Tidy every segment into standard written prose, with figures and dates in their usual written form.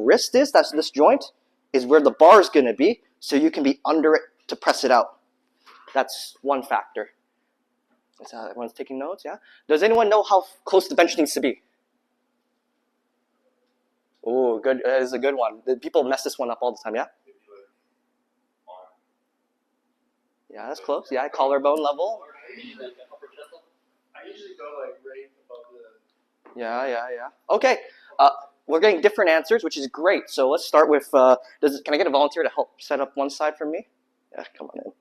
wrist is, that's this joint, is where the bar is going to be, so you can be under it to press it out. That's one factor. Is everyone's taking notes, yeah? Does anyone know how close the bench needs to be? Oh, good. That is a good one. People mess this one up all the time, yeah? Yeah, that's close. Yeah, collarbone level. I usually go like right above the... Yeah. Okay. We're getting different answers, which is great. So let's start with, can I get a volunteer to help set up one side for me? Yeah, come on in.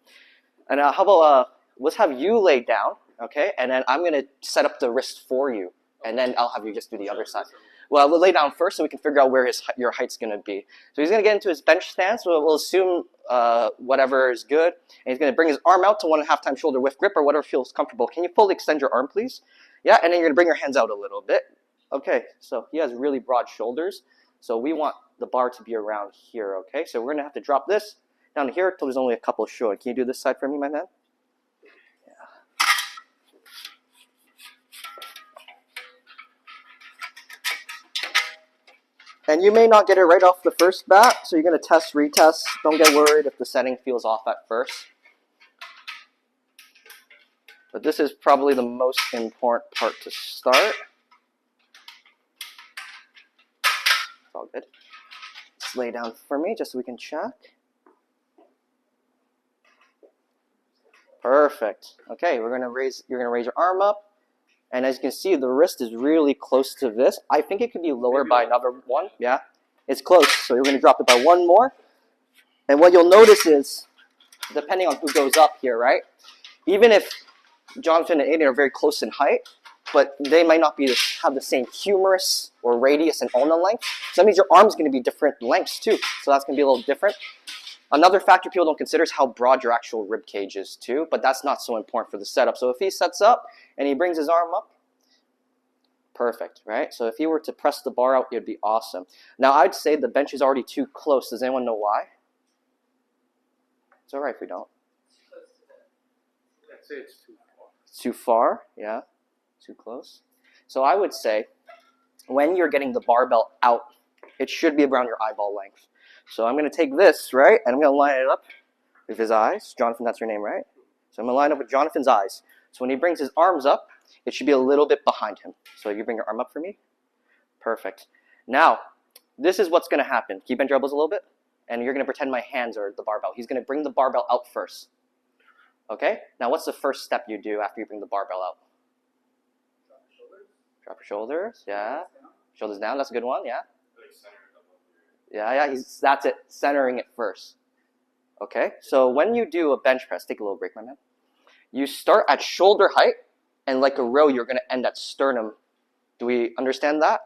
And how about, let's have you lay down, okay? And then I'm going to set up the wrist for you. And then I'll have you just do the other side. Well, we'll lay down first so we can figure out where your height's going to be. So he's going to get into his bench stance. We'll assume whatever is good. And he's going to bring his arm out to 1.5 times shoulder width grip or whatever feels comfortable. Can you fully extend your arm, please? Yeah, and then you're going to bring your hands out a little bit. Okay, so he has really broad shoulders. So we want the bar to be around here, okay? So we're going to have to drop this down to here until there's only a couple showing. Can you do this side for me, my man? And you may not get it right off the first bat, so you're going to test, retest. Don't get worried if the setting feels off at first. But this is probably the most important part to start. It's all good. Just lay down for me just so we can check. Perfect. Okay, you're going to raise your arm up. And as you can see, the wrist is really close to this. I think it could be lower by another one. Yeah, it's close. So you're going to drop it by one more. And what you'll notice is, depending on who goes up here, right? Even if Jonathan and Aiden are very close in height, but they might not have the same humerus or radius and ulna length. So that means your arm's going to be different lengths too. So that's going to be a little different. Another factor people don't consider is how broad your actual rib cage is too, but that's not so important for the setup. So if he sets up and he brings his arm up, perfect, right? So if he were to press the bar out, it would be awesome. Now I'd say the bench is already too close. Does anyone know why? It's all right if we don't. I'd say it's too far. It's too far, yeah, too close. So I would say when you're getting the barbell out, it should be around your eyeball length. So I'm going to take this, right, and I'm going to line it up with his eyes. Jonathan, that's your name, right? So I'm going to line up with Jonathan's eyes. So when he brings his arms up, it should be a little bit behind him. So you bring your arm up for me. Perfect. Now, this is what's going to happen. Can you bend your elbows a little bit? And you're going to pretend my hands are the barbell. He's going to bring the barbell out first. Okay? Now, what's the first step you do after you bring the barbell out? Drop your shoulders. Yeah. Shoulders down. That's a good one. Yeah. Yeah, that's it, centering it first. Okay, so when you do a bench press, take a little break, my man. You start at shoulder height, and like a row, you're going to end at sternum. Do we understand that?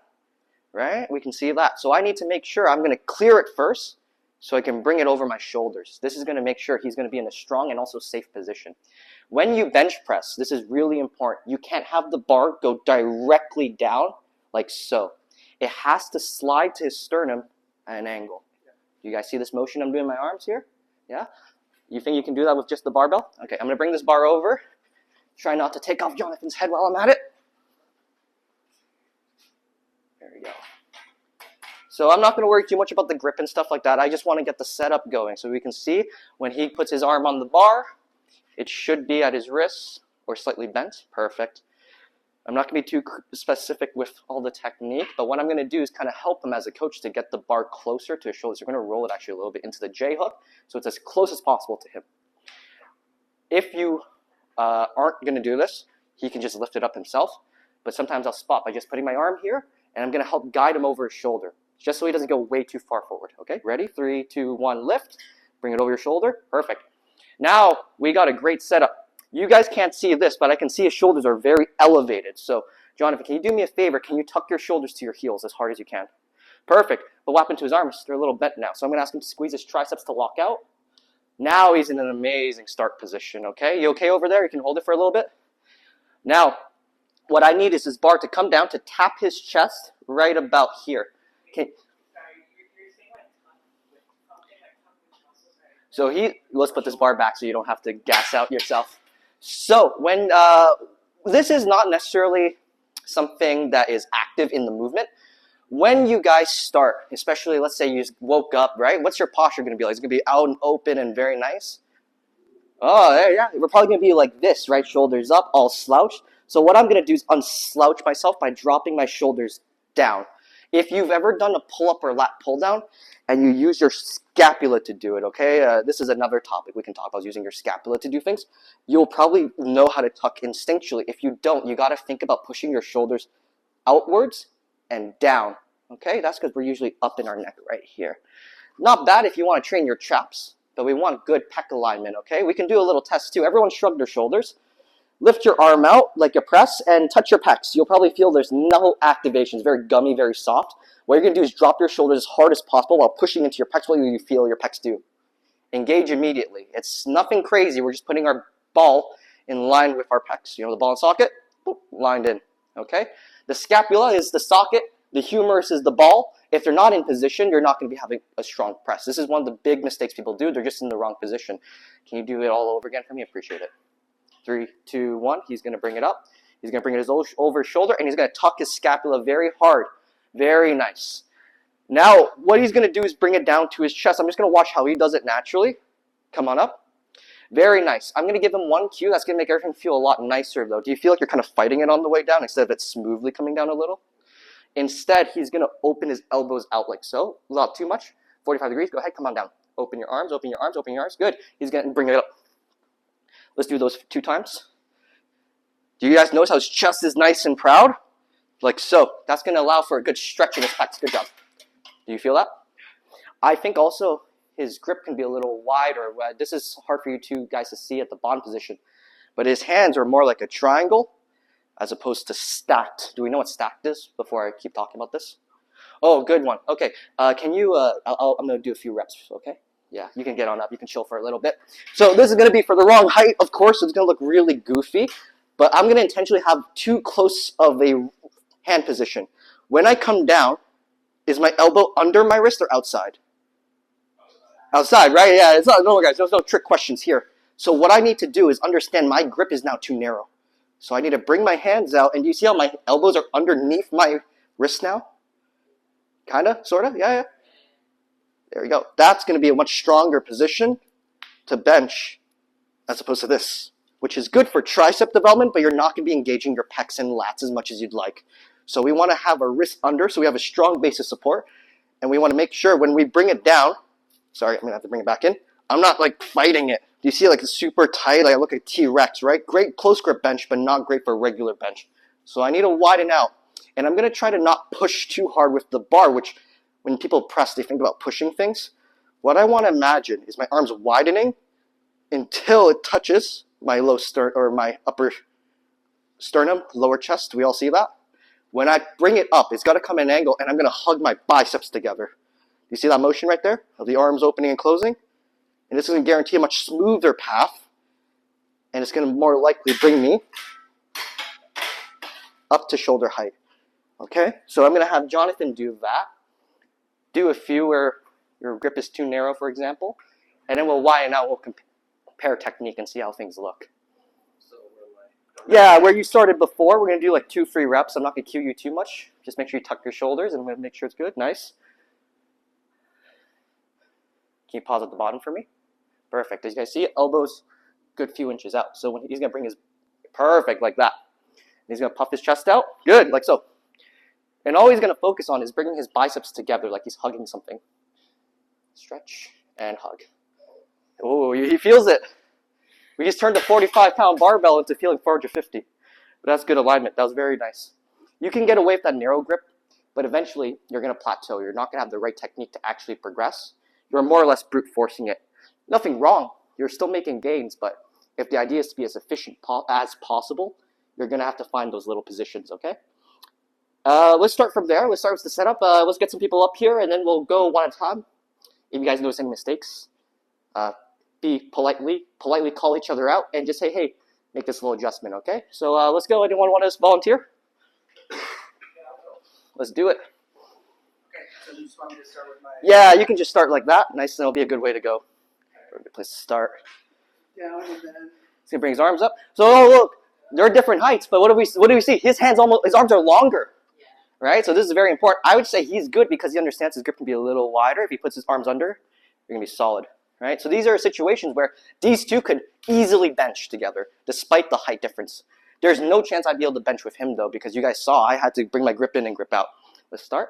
Right? We can see that. So I need to make sure I'm going to clear it first, so I can bring it over my shoulders. This is going to make sure he's going to be in a strong and also safe position. When you bench press, this is really important. You can't have the bar go directly down like so. It has to slide to his sternum at an angle. Do you guys see this motion I'm doing my arms here? Yeah? You think you can do that with just the barbell? Okay, I'm going to bring this bar over. Try not to take off Jonathan's head while I'm at it. There we go. So I'm not going to worry too much about the grip and stuff like that. I just want to get the setup going so we can see when he puts his arm on the bar, it should be at his wrists or slightly bent. Perfect. I'm not going to be too specific with all the technique, but what I'm going to do is kind of help him as a coach to get the bar closer to his shoulders. We're going to roll it actually a little bit into the J hook, so it's as close as possible to him. If you aren't going to do this, he can just lift it up himself, but sometimes I'll spot by just putting my arm here, and I'm going to help guide him over his shoulder, just so he doesn't go way too far forward. Okay, ready? 3, 2, 1, lift. Bring it over your shoulder. Perfect. Now we got a great setup. You guys can't see this, but I can see his shoulders are very elevated. So, Jonathan, can you do me a favor? Can you tuck your shoulders to your heels as hard as you can? Perfect. But what happened to his arms? They're a little bent now. So I'm going to ask him to squeeze his triceps to lock out. Now he's in an amazing start position, okay? You okay over there? You can hold it for a little bit? Now, what I need is his bar to come down to tap his chest right about here. Okay. So let's put this bar back so you don't have to gas out yourself. So when this is not necessarily something that is active in the movement, when you guys start, especially let's say you just woke up, right? What's your posture going to be like? It's going to be out and open and very nice. Oh, yeah. We're probably going to be like this, right? Shoulders up, all slouched. So what I'm going to do is unslouch myself by dropping my shoulders down. If you've ever done a pull-up or lat pull-down and you use your scapula to do it, okay? This is another topic we can talk about, using your scapula to do things. You'll probably know how to tuck instinctually. If you don't, you got to think about pushing your shoulders outwards and down, okay? That's because we're usually up in our neck right here. Not bad if you want to train your traps, but we want good pec alignment, okay? We can do a little test too. Everyone shrug their shoulders. Lift your arm out like a press and touch your pecs. You'll probably feel there's no activation. It's very gummy, very soft. What you're going to do is drop your shoulders as hard as possible while pushing into your pecs. What do you feel your pecs do? Engage immediately. It's nothing crazy. We're just putting our ball in line with our pecs. You know the ball and socket? Boop, lined in, okay? The scapula is the socket. The humerus is the ball. If they're not in position, you're not going to be having a strong press. This is one of the big mistakes people do. They're just in the wrong position. Can you do it all over again for me? Appreciate it. 3, 2, 1. He's going to bring it up. He's going to bring it over his shoulder, and he's going to tuck his scapula very hard. Very nice. Now, what he's going to do is bring it down to his chest. I'm just going to watch how he does it naturally. Come on up. Very nice. I'm going to give him one cue. That's going to make everything feel a lot nicer, though. Do you feel like you're kind of fighting it on the way down instead of it smoothly coming down a little? Instead, he's going to open his elbows out like so. Not too much. 45 degrees. Go ahead. Come on down. Open your arms. Open your arms. Open your arms. Good. He's going to bring it up. Let's do those 2 times. Do you guys notice how his chest is nice and proud? Like so. That's going to allow for a good stretch in his pecs. Good job. Do you feel that? I think also his grip can be a little wider. This is hard for you two guys to see at the bottom position. But his hands are more like a triangle as opposed to stacked. Do we know what stacked is before I keep talking about this? Oh, good one. Okay. Can you, I'm going to do a few reps, okay? Yeah, you can get on up. You can chill for a little bit. So this is going to be for the wrong height, of course. So it's going to look really goofy. But I'm going to intentionally have too close of a hand position. When I come down, is my elbow under my wrist or outside? Outside, right? Yeah, it's not, no, guys, there's no trick questions here. So what I need to do is understand my grip is now too narrow. So I need to bring my hands out. And do you see how my elbows are underneath my wrist now? Kind of, sort of, yeah. There we go. That's going to be a much stronger position to bench as opposed to this, which is good for tricep development, but you're not going to be engaging your pecs and lats as much as you'd like. So we want to have our wrist under so we have a strong base of support. And we want to make sure when we bring it down, sorry, I'm going to have to bring it back in. I'm not like fighting it. Do you see like it's super tight? Like I look like T-Rex, right? Great close grip bench, but not great for a regular bench. So I need to widen out. And I'm going to try to not push too hard with the bar, which when people press, they think about pushing things. What I want to imagine is my arms widening until it touches my my upper sternum, lower chest. Do we all see that? When I bring it up, it's got to come at an angle, and I'm going to hug my biceps together. You see that motion right there? Of the arms opening and closing? And this is going to guarantee a much smoother path, and it's going to more likely bring me up to shoulder height. Okay? So I'm going to have Jonathan do that. Do a few where your grip is too narrow, for example, and then we'll widen out. We'll compare technique and see how things look. So yeah, where you started before, we're going to do like 2 free reps. I'm not going to cue you too much. Just make sure you tuck your shoulders, and I'm going to make sure it's good. Nice. Can you pause at the bottom for me? Perfect. As you guys see, elbows good few inches out. So when he's going to bring his, perfect, like that. And he's going to puff his chest out. Good, like so. And all he's going to focus on is bringing his biceps together like he's hugging something. Stretch and hug. Oh, he feels it. We just turned a 45-pound barbell into feeling 450. But that's good alignment. That was very nice. You can get away with that narrow grip, but eventually you're going to plateau. You're not going to have the right technique to actually progress. You're more or less brute forcing it. Nothing wrong. You're still making gains, but if the idea is to be as efficient as possible, you're going to have to find those little positions, okay? Let's start from there. Let's start with the setup. Let's get some people up here, and then we'll go one at a time. If you guys notice any mistakes, be politely call each other out, and just say, hey, make this little adjustment, okay? So let's go. Anyone want to volunteer? Let's do it. Okay, so you just want me to start with my... Yeah, you can just start like that. Nice, and it'll be a good way to go. A good place to start. Down and then... He's gonna bring his arms up. So oh, look, they're different heights, but what do we see? His arms are longer. right? So this is very important. I would say he's good because he understands his grip can be a little wider. If he puts his arms under, you're going to be solid, right? So these are situations where these two could easily bench together despite the height difference. There's no chance I'd be able to bench with him, though, because you guys saw I had to bring my grip in and grip out. Let's start.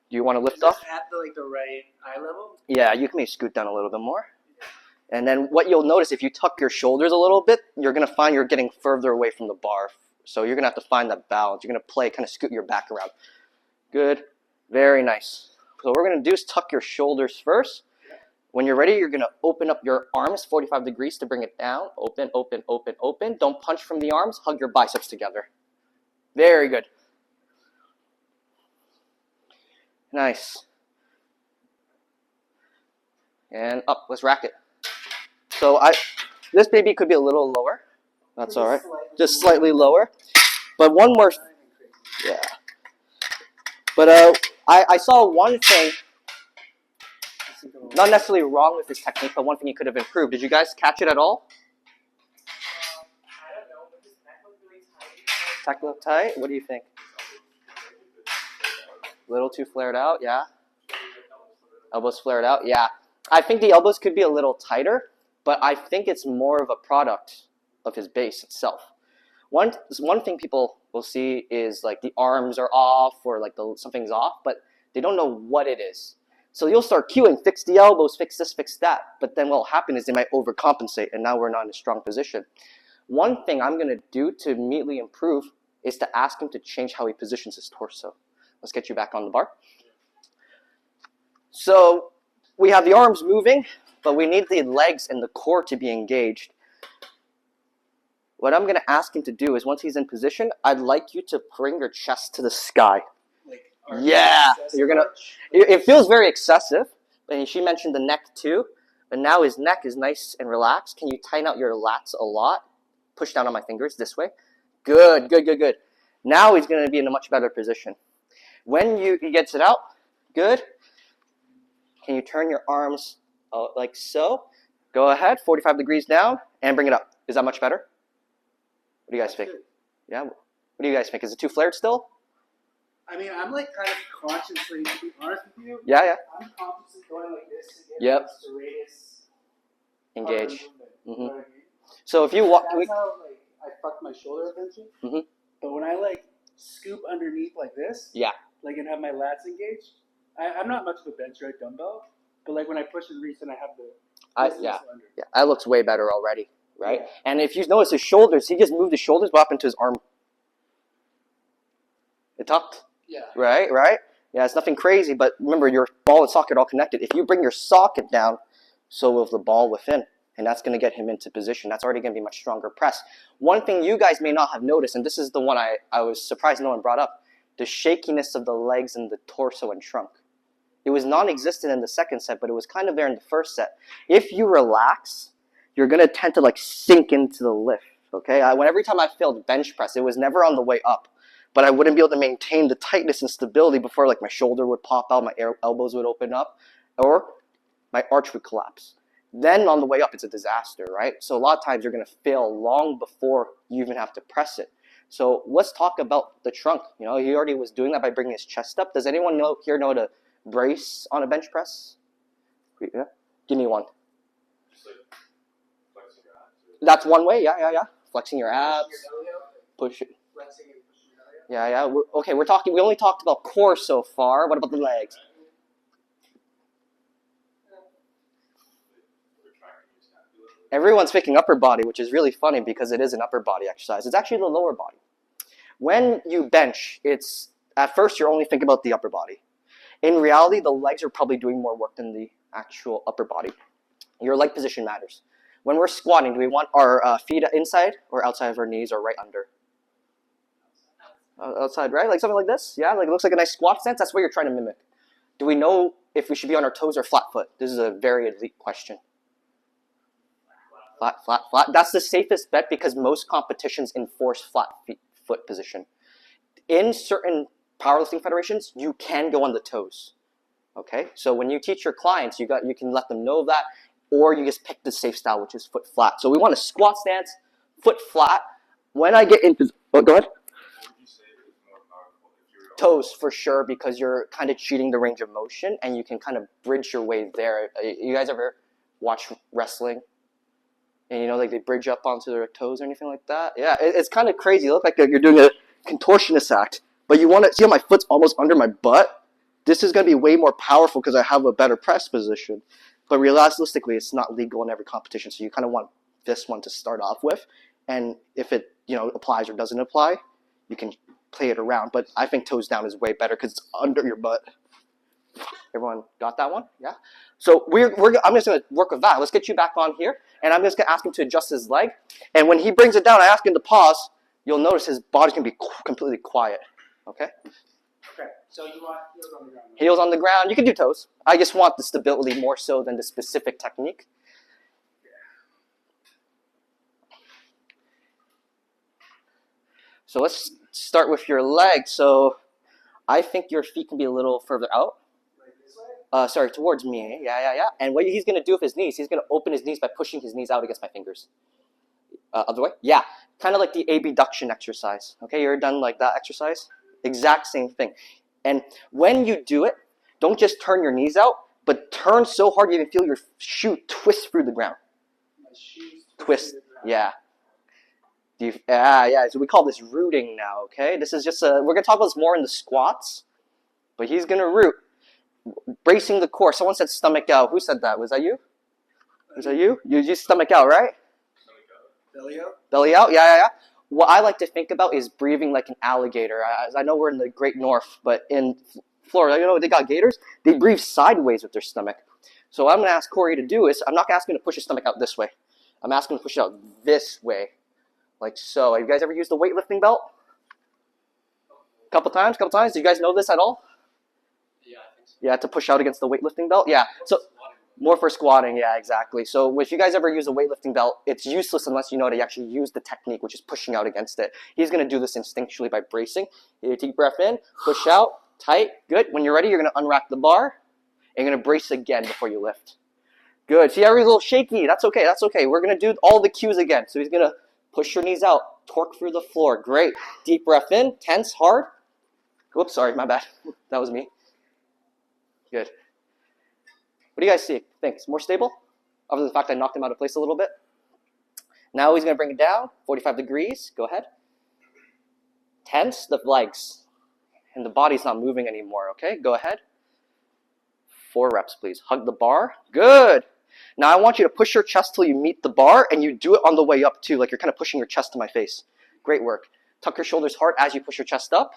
Do you want to lift off? At the right eye level? Yeah, you can maybe scoot down a little bit more. And then what you'll notice, if you tuck your shoulders a little bit, you're going to find you're getting further away from the bar. So you're going to have to find that balance. You're going to play, kind of scoot your back around. Good. Very nice. So what we're going to do is tuck your shoulders first. When you're ready, you're going to open up your arms 45 degrees to bring it down. Open, open, open, open. Don't punch from the arms. Hug your biceps together. Very good. Nice. And up. Let's rack it. So this baby could be a little lower. That's all right. Just slightly lower. But one more. Yeah. But I saw one thing. Not necessarily wrong with his technique, but one thing he could have improved. Did you guys catch it at all? I don't know, but his neck was really tight. Neck look tight? What do you think? A little too flared out, yeah. Elbows flared out, yeah. I think the elbows could be a little tighter, but I think it's more of a product of his base itself. One thing people will see is like the arms are off or like something's off, but they don't know what it is. So you'll start cueing, fix the elbows, fix this, fix that. But then what will happen is they might overcompensate, and now we're not in a strong position. One thing I'm going to do to immediately improve is to ask him to change how he positions his torso. Let's get you back on the bar. So we have the arms moving, but we need the legs and the core to be engaged. What I'm going to ask him to do is once he's in position, I'd like you to bring your chest to the sky. Yeah, you're gonna. It feels very excessive, and she mentioned the neck too. But now his neck is nice and relaxed. Can you tighten out your lats a lot? Push down on my fingers this way. Good, good, good, good. Now he's going to be in a much better position. When he gets it out, good. Can you turn your arms like so? Go ahead, 45 degrees down, and bring it up. Is that much better? What do you guys think? Yeah. What do you guys think? Is it too flared still? I mean, I'm like kind of consciously, to be honest with you. Yeah, yeah. I'm consciously going like this to get Yep. the serratus Engage. You know what I mean? So if you walk, That's how like I fucked my shoulder eventually. Mhm. But when I like scoop underneath like this, yeah, like and have my lats engaged, I'm not much of a bench right dumbbell, but like when I push and reach and I have the yeah, under. yeah, that looks way better already, right? Yeah. And if you notice his shoulders, he just moved his shoulders. What happened to his arm? It tucked. Yeah. Right, right. Yeah, it's nothing crazy, but remember your ball and socket are all connected. If you bring your socket down, so will the ball within, and that's going to get him into position. That's already going to be much stronger press. One thing you guys may not have noticed, and this is the one I was surprised no one brought up, the shakiness of the legs and the torso and trunk. It was non-existent in the second set, but it was kind of there in the first set. If you relax, you're going to tend to like sink into the lift, okay? Every time I failed bench press, it was never on the way up. But I wouldn't be able to maintain the tightness and stability before like my shoulder would pop out, my elbows would open up, or my arch would collapse. Then on the way up, it's a disaster, right? So a lot of times you're going to fail long before you even have to press it. So let's talk about the trunk. You know, he already was doing that by bringing his chest up. Does anyone here know to brace on a bench press? Yeah? Give me one. Just like flexing your abs. That's one way, yeah. Flexing your abs, push it. Yeah. We only talked about core so far. What about the legs? Everyone's picking upper body, which is really funny because it is an upper body exercise. It's actually the lower body. When you bench, at first you're only thinking about the upper body. In reality, the legs are probably doing more work than the actual upper body. Your leg position matters. When we're squatting, do we want our feet inside or outside of our knees or right under? Outside, right? Like something like this? Yeah, like it looks like a nice squat stance. That's what you're trying to mimic. Do we know if we should be on our toes or flat foot? This is a very elite question. Flat. That's the safest bet because most competitions enforce flat foot position. In certain powerlifting federations, you can go on the toes. Okay? So when you teach your clients, you can let them know that, or you just pick the safe style, which is foot flat. So we want a squat stance, foot flat. When I get into... Oh, go ahead. Would you say it was more Toes for sure, because you're kind of cheating the range of motion and you can kind of bridge your way there. You guys ever watch wrestling? And you know, like they bridge up onto their toes or anything like that? Yeah, it's kind of crazy. You look like you're doing a contortionist act, but you want to see how my foot's almost under my butt? This is going to be way more powerful because I have a better press position. But realistically, it's not legal in every competition, so you kind of want this one to start off with. And if it, applies or doesn't apply, you can play it around. But I think toes down is way better because it's under your butt. Everyone got that one? Yeah? So I'm just going to work with that. Let's get you back on here. And I'm just going to ask him to adjust his leg. And when he brings it down, I ask him to pause. You'll notice his body's going to be completely quiet. Okay? Okay, so you want heels on the ground. Heels on the ground. You can do toes. I just want the stability more so than the specific technique. So let's start with your legs. So I think your feet can be a little further out. Like this way? Sorry, towards me. Yeah. And what he's going to do with his knees, he's going to open his knees by pushing his knees out against my fingers. Other way? Yeah. Kind of like the abduction exercise. Okay, you ever done like that exercise? Exact same thing. And when you do it, don't just turn your knees out, but turn so hard you can feel your shoe twist through the ground. My shoes Twist. through the ground. Yeah. Yeah. So we call this rooting now, okay? This is just we're going to talk about this more in the squats, but he's going to root. Bracing the core. Someone said stomach out. Who said that? Was that you? Was that you? You just stomach out, right? Belly out? Belly out? Yeah. What I like to think about is breathing like an alligator. I know we're in the Great North, but in Florida, they got gators. They breathe sideways with their stomach. So what I'm going to ask Corey to do is, I'm not asking him to push his stomach out this way. I'm asking him to push it out this way, like so. Have you guys ever used the weightlifting belt? Couple times? Do you guys know this at all? Yeah, I think so. Yeah, to push out against the weightlifting belt? Yeah. So more for squatting, yeah, exactly. So if you guys ever use a weightlifting belt, it's useless unless you know to actually use the technique, which is pushing out against it. He's going to do this instinctually by bracing. You deep breath in, push out, tight, good. When you're ready, you're going to unrack the bar, and you're going to brace again before you lift. Good. See, everybody's a little shaky. That's okay. We're going to do all the cues again. So he's going to push your knees out, torque through the floor. Great. Deep breath in, tense, hard. Whoops, sorry, my bad. That was me. Good. What do you guys see? Think more stable? Other than the fact I knocked him out of place a little bit. Now he's going to bring it down, 45 degrees. Go ahead. Tense the legs. And the body's not moving anymore, okay? Go ahead. 4 reps, please. Hug the bar. Good. Now I want you to push your chest till you meet the bar, and you do it on the way up too, like you're kind of pushing your chest to my face. Great work. Tuck your shoulders hard as you push your chest up.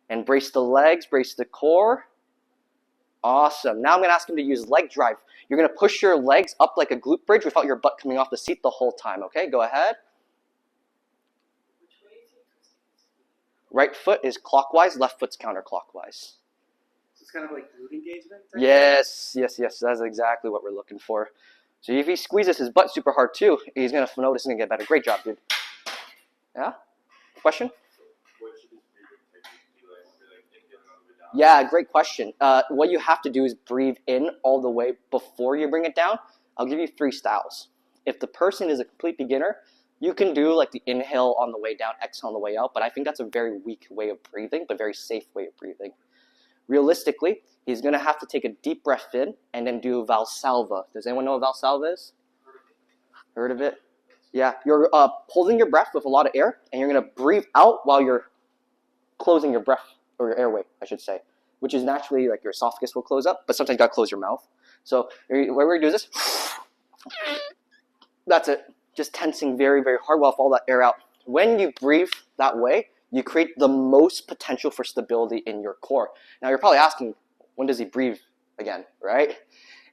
And brace the legs, brace the core. Awesome. Now I'm going to ask him to use leg drive. You're going to push your legs up like a glute bridge without your butt coming off the seat the whole time, okay? Go ahead. Right foot is clockwise, left foot's counterclockwise. So it's kind of like glute engagement? Yes. That's exactly what we're looking for. So if he squeezes his butt super hard too, he's going to notice and get better. Great job, dude. Yeah? Question? What should his breathing technique be like? Like inhaling all the way down? Yeah, great question. What you have to do is breathe in all the way before you bring it down. I'll give you 3 styles. If the person is a complete beginner, you can do like the inhale on the way down, exhale on the way out, but I think that's a very weak way of breathing, but very safe way of breathing. Realistically, he's going to have to take a deep breath in and then do Valsalva. Does anyone know what Valsalva is? Heard of it? Yeah, you're holding your breath with a lot of air, and you're going to breathe out while you're closing your breath, or your airway, I should say, which is naturally like your esophagus will close up, but sometimes you got to close your mouth. So what we're going to do is this. That's it. Just tensing very, very hard while all that air out. When you breathe that way, you create the most potential for stability in your core. Now you're probably asking, when does he breathe again, right?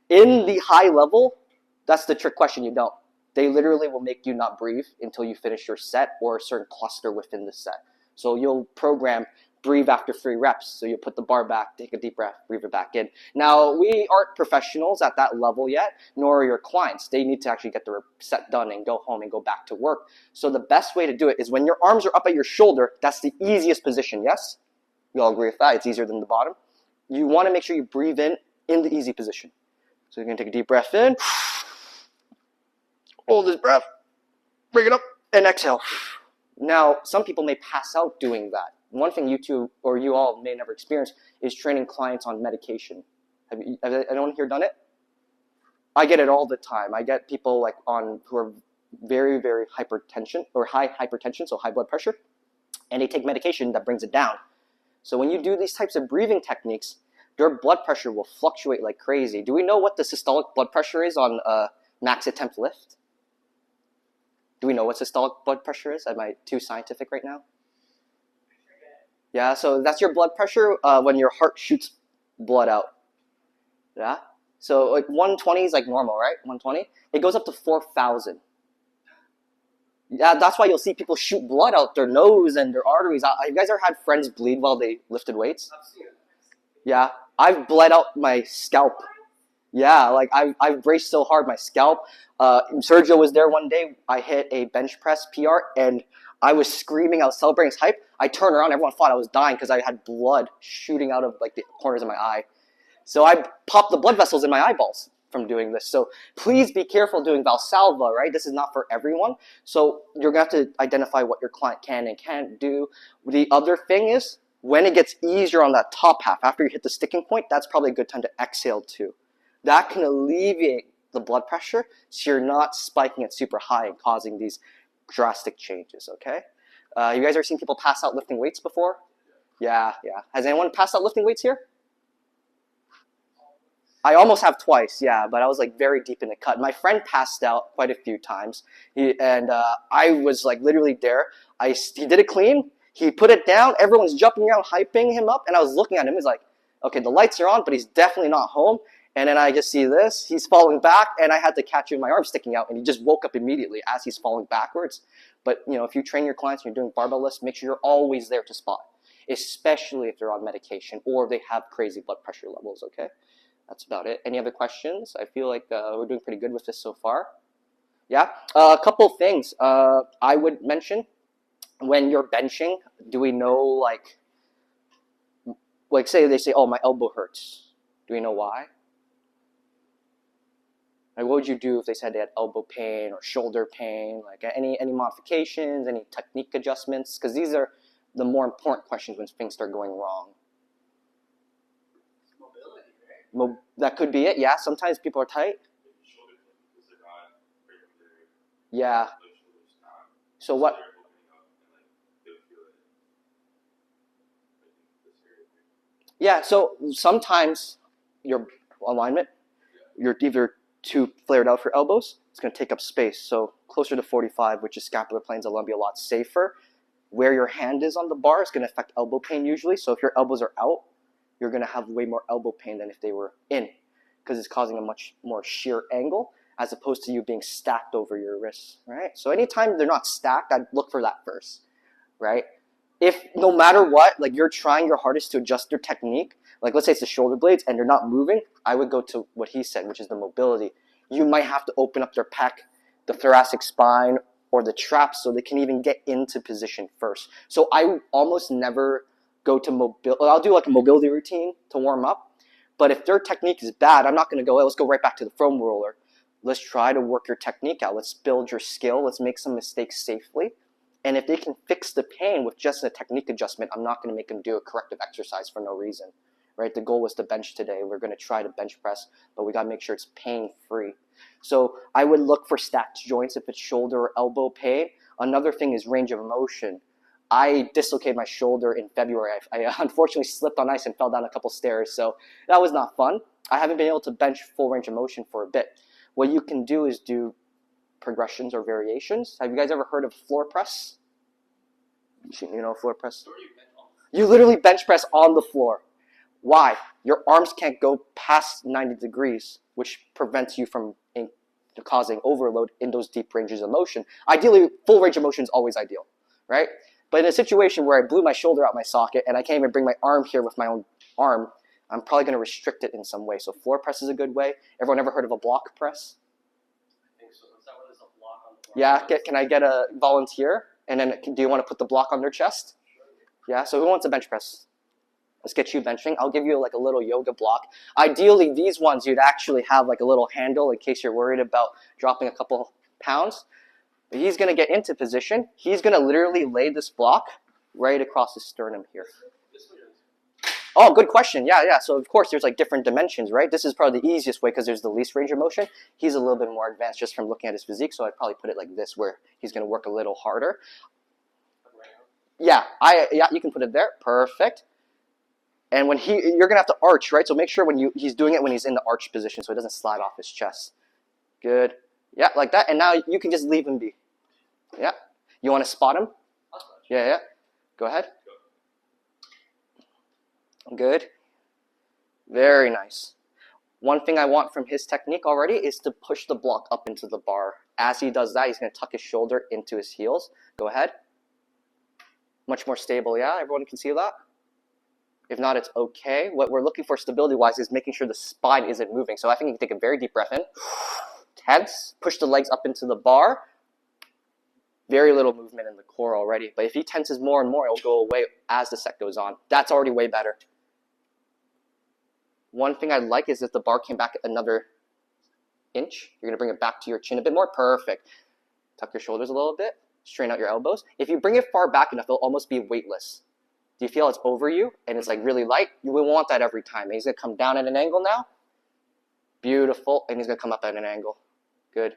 In the high level, that's the trick question. You don't. They literally will make you not breathe until you finish your set or a certain cluster within the set. So you'll program breathe after 3 reps. So you'll put the bar back, take a deep breath, breathe it back in. Now, we aren't professionals at that level yet, nor are your clients. They need to actually get their set done and go home and go back to work. So the best way to do it is when your arms are up at your shoulder, that's the easiest position, yes? You all agree with that? It's easier than the bottom. You want to make sure you breathe in the easy position. So you're going to take a deep breath in, hold this breath, bring it up, and exhale. Now, some people may pass out doing that. one thing you two or you all may never experience is training clients on medication. Have anyone here done it? I get it all the time. I get people like who are very, very hypertension or high hypertension, so high blood pressure, and they take medication that brings it down. So when you do these types of breathing techniques, their blood pressure will fluctuate like crazy. Do we know what the systolic blood pressure is on max attempt lift? Do we know what systolic blood pressure is? Am I too scientific right now? Yeah, so that's your blood pressure when your heart shoots blood out. Yeah? So like 120 is like normal, right? 120. It goes up to 4,000. Yeah, that's why you'll see people shoot blood out their nose and their arteries. Have you guys ever had friends bleed while they lifted weights? Yeah, I've bled out my scalp. Yeah, like I've braced so hard my scalp. Sergio was there one day. I hit a bench press PR and I was screaming. I was celebrating his hype. I turned around. Everyone thought I was dying because I had blood shooting out of like the corners of my eye. So I popped the blood vessels in my eyeballs from doing this. So please be careful doing Valsalva, right? This is not for everyone. So you're going to have to identify what your client can and can't do. The other thing is when it gets easier on that top half, after you hit the sticking point, that's probably a good time to exhale too. That can alleviate the blood pressure so you're not spiking it super high and causing these drastic changes, okay? You guys ever seen people pass out lifting weights before? Yeah. Has anyone passed out lifting weights here? I almost have twice, yeah, but I was like very deep in the cut. My friend passed out quite a few times, I was like literally there. He did it clean. He put it down. Everyone's jumping around, hyping him up, and I was looking at him. He's like, okay, the lights are on, but he's definitely not home. And then I just see this. He's falling back, and I had to catch him with my arm sticking out, and he just woke up immediately as he's falling backwards. But if you train your clients and you're doing barbell lifts, make sure you're always there to spot, especially if they're on medication or they have crazy blood pressure levels. Okay. That's about it. Any other questions? I feel like we're doing pretty good with this so far. Yeah? A couple things I would mention. When you're benching, do we know, like say they say, oh, my elbow hurts. Do we know why? Like, what would you do if they said they had elbow pain or shoulder pain? Like any modifications, any technique adjustments? Because these are the more important questions when things start going wrong. That could be it, yeah. Sometimes people are tight. Yeah. So what? Yeah, so sometimes your alignment, you're either too flared out for elbows, it's going to take up space. So closer to 45, which is scapular planes, are going to be a lot safer. Where your hand is on the bar is going to affect elbow pain usually. So if your elbows are out, you're going to have way more elbow pain than if they were in, because it's causing a much more sheer angle as opposed to you being stacked over your wrists, right? So anytime they're not stacked, I'd look for that first, right? If no matter what, like you're trying your hardest to adjust your technique, like let's say it's the shoulder blades and they're not moving, I would go to what he said, which is the mobility. You might have to open up their pec, the thoracic spine, or the traps so they can even get into position first. So I almost never go to mobility. I'll do like a mobility routine to warm up. But if their technique is bad, I'm not going to go, let's go right back to the foam roller. Let's try to work your technique out. Let's build your skill. Let's make some mistakes safely. And if they can fix the pain with just a technique adjustment, I'm not going to make them do a corrective exercise for no reason. Right? The goal was to bench today. We're going to try to bench press, but we got to make sure it's pain-free. So I would look for stacked joints if it's shoulder or elbow pain. Another thing is range of motion. I dislocated my shoulder in February. I unfortunately slipped on ice and fell down a couple stairs, so that was not fun. I haven't been able to bench full range of motion for a bit. What you can do is do progressions or variations. Have you guys ever heard of floor press? You know floor press? You literally bench press on the floor. Why? Your arms can't go past 90 degrees, which prevents you from causing overload in those deep ranges of motion. Ideally, full range of motion is always ideal, right? But in a situation where I blew my shoulder out my socket and I can't even bring my arm here with my own arm, I'm probably going to restrict it in some way. So floor press is a good way. Everyone ever heard of a block press? I think so. Is that when there's a block on the Yeah, can I get a volunteer? And then do you want to put the block on their chest? Yeah, so who wants a bench press? Let's get you benching. I'll give you like a little yoga block. Ideally, these ones you'd actually have like a little handle in case you're worried about dropping a couple pounds. He's going to get into position. He's going to literally lay this block right across his sternum here. This one is. Oh, good question. Yeah. So of course there's like different dimensions, right? This is probably the easiest way because there's the least range of motion. He's a little bit more advanced just from looking at his physique, so I'd probably put it like this where he's going to work a little harder. Yeah, you can put it there. Perfect. And when you're gonna have to arch, right? So make sure when he's doing it when he's in the arch position, so it doesn't slide off his chest. Good. Yeah, like that. And now you can just leave him be. Yeah. You want to spot him? Yeah. Go ahead. Good. Very nice. One thing I want from his technique already is to push the block up into the bar. As he does that, he's gonna tuck his shoulder into his heels. Go ahead. Much more stable, yeah? Everyone can see that? If not, it's okay. What we're looking for stability-wise is making sure the spine isn't moving. So I think you can take a very deep breath in. Tense. Push the legs up into the bar. Very little movement in the core already. But if he tenses more and more, it'll go away as the set goes on. That's already way better. One thing I like is if the bar came back another inch. You're going to bring it back to your chin a bit more. Perfect. Tuck your shoulders a little bit. Straighten out your elbows. If you bring it far back enough, it'll almost be weightless. Do you feel it's over you and it's like really light? You will want that every time. And he's going to come down at an angle now. Beautiful. And he's going to come up at an angle. Good.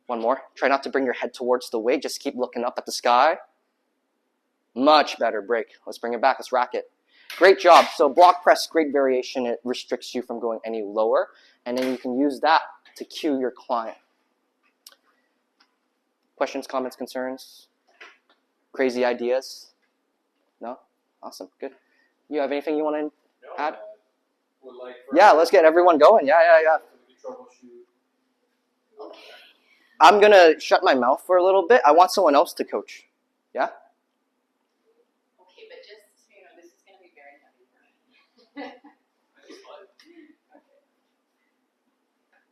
One more. Try not to bring your head towards the weight. Just keep looking up at the sky. Much better. Break. Let's bring it back. Let's rack it. Great job. So block press, great variation. It restricts you from going any lower. And then you can use that to cue your client. Questions, comments, concerns? Crazy ideas? No? Awesome. Good. You have anything you want to add? Would like Yeah, let's get everyone going. Yeah. so we can troubleshoot. I'm going to shut my mouth for a little bit. I want someone else to coach. Yeah? Okay, but just so you know, this is going to be very heavy for me. That's fine. Okay.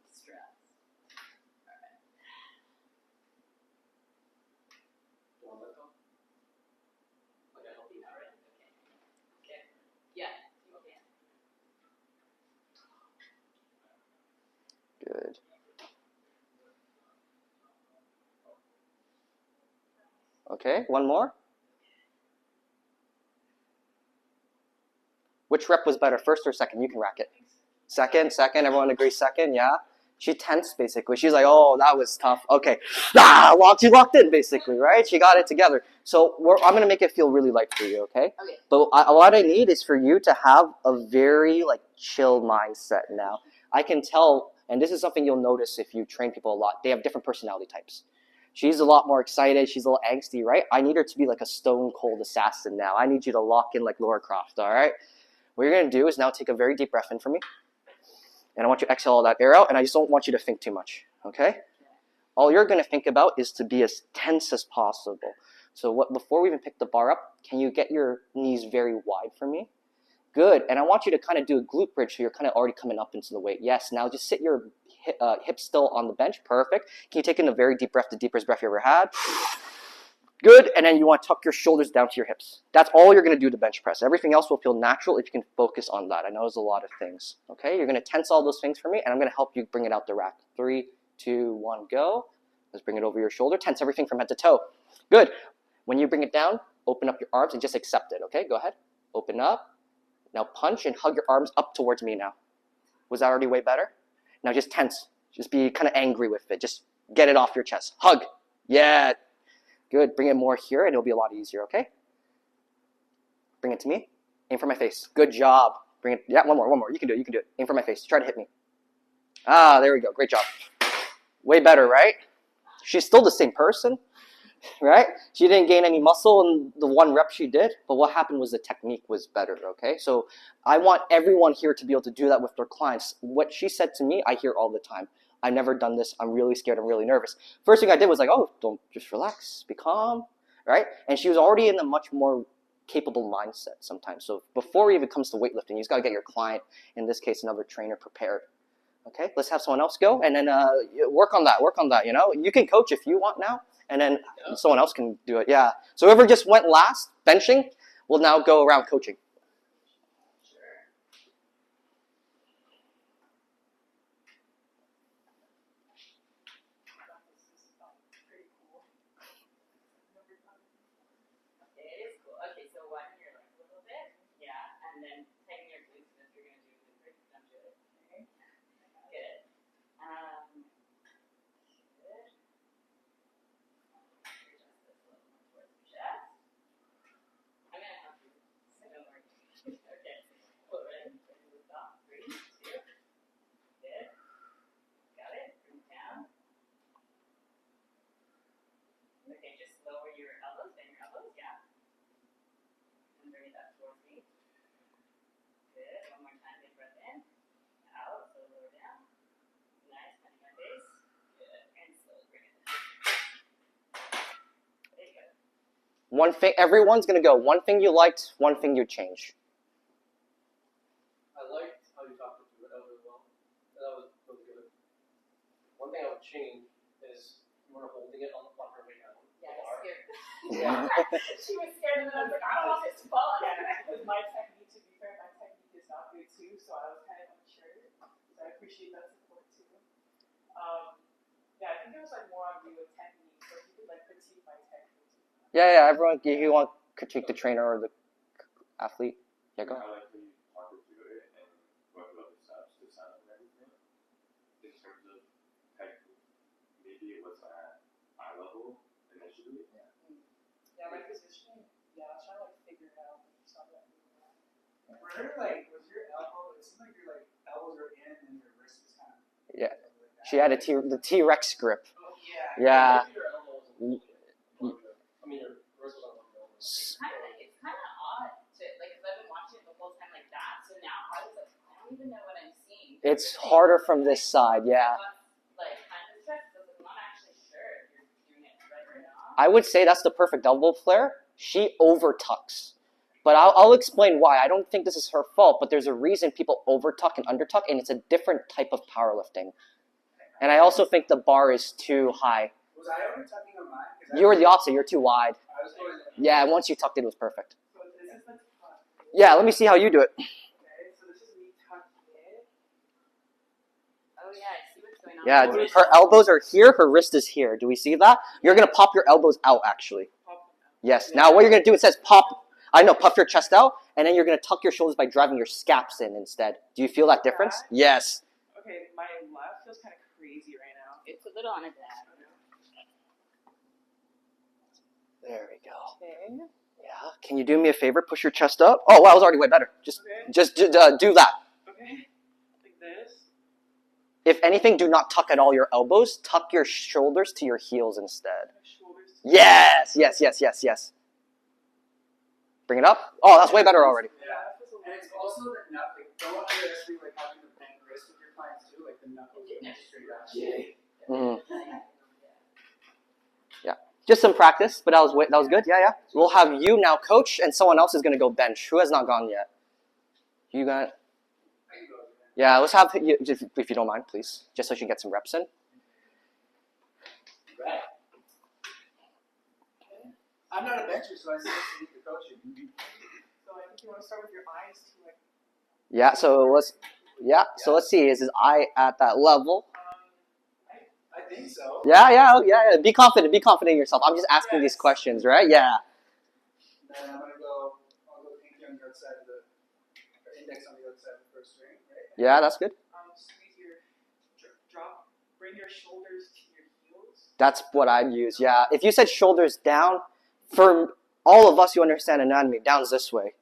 Stress. All right. You want to let go? Like I help you. All right. Okay. Yeah. You can. Good. Okay, one more. Which rep was better, first or second? You can rack it. Second. Everyone agrees second, yeah? She tensed, basically. She's like, oh, that was tough. Okay. She locked in, basically, right? She got it together. So I'm going to make it feel really light for you, okay? Okay. But what I need is for you to have a very, chill mindset now. I can tell, and this is something you'll notice if you train people a lot, they have different personality types. She's a lot more excited. She's a little angsty, right? I need her to be like a stone-cold assassin now. I need you to lock in like Laura Croft, all right? What you're going to do is now take a very deep breath in for me. And I want you to exhale all that air out, and I just don't want you to think too much, okay? All you're going to think about is to be as tense as possible. So before we even pick the bar up, can you get your knees very wide for me? Good. And I want you to kind of do a glute bridge so you're kind of already coming up into the weight. Yes, now just sit your hips still on the bench. Perfect. Can you take in a very deep breath, the deepest breath you ever had? Good. And then you want to tuck your shoulders down to your hips. That's all you're going to do to bench press. Everything else will feel natural if you can focus on that. I know there's a lot of things. Okay, you're going to tense all those things for me, and I'm going to help you bring it out the rack. 3, 2, 1, go. Let's bring it over your shoulder. Tense everything from head to toe. Good. When you bring it down, open up your arms and just accept it. Okay, go ahead. Open up. Now punch and hug your arms up towards me now. Was that already way better? Now just tense. Just be kind of angry with it. Just get it off your chest. Hug. Yeah. Good. Bring it more here and it'll be a lot easier, okay? Bring it to me. Aim for my face. Good job. Bring it. Yeah, one more. You can do it. Aim for my face. Try to hit me. Ah, there we go. Great job. Way better, right? She's still the same person, right? She didn't gain any muscle in the one rep she did, but what happened was the technique was better, okay? So I want everyone here to be able to do that with their clients. What she said to me, I hear all the time. I've never done this. I'm really scared. I'm really nervous. First thing I did was like, oh, don't, just relax, be calm, right? And she was already in a much more capable mindset sometimes. So before it even comes to weightlifting, you just got to get your client, in this case, another trainer, prepared. Okay, let's have someone else go, and then work on that, you know? You can coach if you want now, and then someone else can do it, yeah. So whoever just went last, benching, will now go around coaching. It is cool. Okay. One thing, everyone's gonna go. One thing you liked, one thing you'd change. I liked how you talked through it. That was well. That was really good. One thing I would change is you were holding it on her way down. Yeah, the bar. scared. Yeah. She was scared, and then I was like, I don't want this to fall. Yeah, with my technique, to be fair, my technique is not good too, so I was kind of unsure. So I appreciate that support too. Yeah, I think it was like more on me with technique, so if you could like critique my technique. Yeah. Everyone, you want to critique the trainer or the athlete? Yeah, go. I like when you talk through it and talk about the steps, the sound and everything. In terms of technique, maybe it was at eye level initially. Yeah, my positioning, I was trying to like figure it out when you saw that. Was your elbow, it seemed like your like elbows were in and your wrist was kind of. Yeah. She had the T-Rex grip. Oh, yeah. Yeah. Maybe your elbow was a little bit longer. I mean, your wrist was on one elbow. It's kind of odd to like, cause I've been watching it the whole time like that. So now I was like, I don't even know what I'm seeing. It's harder from this side, yeah. Like kind of stressed. I'm not actually sure if you're doing it right or not. I would say that's the perfect elbow flare. She overtucks. But I'll explain why. I don't think this is her fault, but there's a reason people overtuck and undertuck, and it's a different type of powerlifting. And I also think the bar is too high. Was I overtucking on mine? You were the opposite. You're too wide. I was going. Yeah, once you tucked it, it was perfect. So this is the tuck. Yeah, let me see how you do it. Okay, so this is me tucked in. Oh yeah, I see what's going on. Yeah, dude, her elbows are here, her wrist is here. Do we see that? You're going to pop your elbows out, actually. Yes. Now what you're going to do, it says puff your chest out, and then you're going to tuck your shoulders by driving your scaps in instead. Do you feel that difference? Yes. Okay, my left feels kind of crazy right now. It's a little on a dad. There we go. Okay. Yeah. Can you do me a favor? Push your chest up. Oh, wow, that was already way better. Just do that. Okay. Like this. If anything, do not tuck at all your elbows. Tuck your shoulders to your heels instead. My shoulders. Yes. Bring it up. Oh, that's way better already. Yeah. And it's also the nut. Like, don't underestimate like having the bent wrist with your clients too. Like the knuckles get straight out. Yeah. Just some practice, but that was good. Yeah. We'll have you now coach, and someone else is going to go bench. Who has not gone yet? You got it? Yeah, let's have you, if you don't mind, please, just so she can get some reps in. Right. I'm not a bencher, so I still need the coaching. So I think you want to start with your eyes too. Like, Yeah. So let's see. Is his eye at that level? I think so. Yeah. Be confident in yourself. I'm just asking these questions, right? Yeah. Then I'm gonna go. I'll go pinky on the outside of the, or index on the outside of the first ring, right? Yeah, that's good. squeeze your drop. Bring your shoulders to your heels. That's what I'd use. Yeah. If you said shoulders down, for all of us who understand anatomy, down's this way.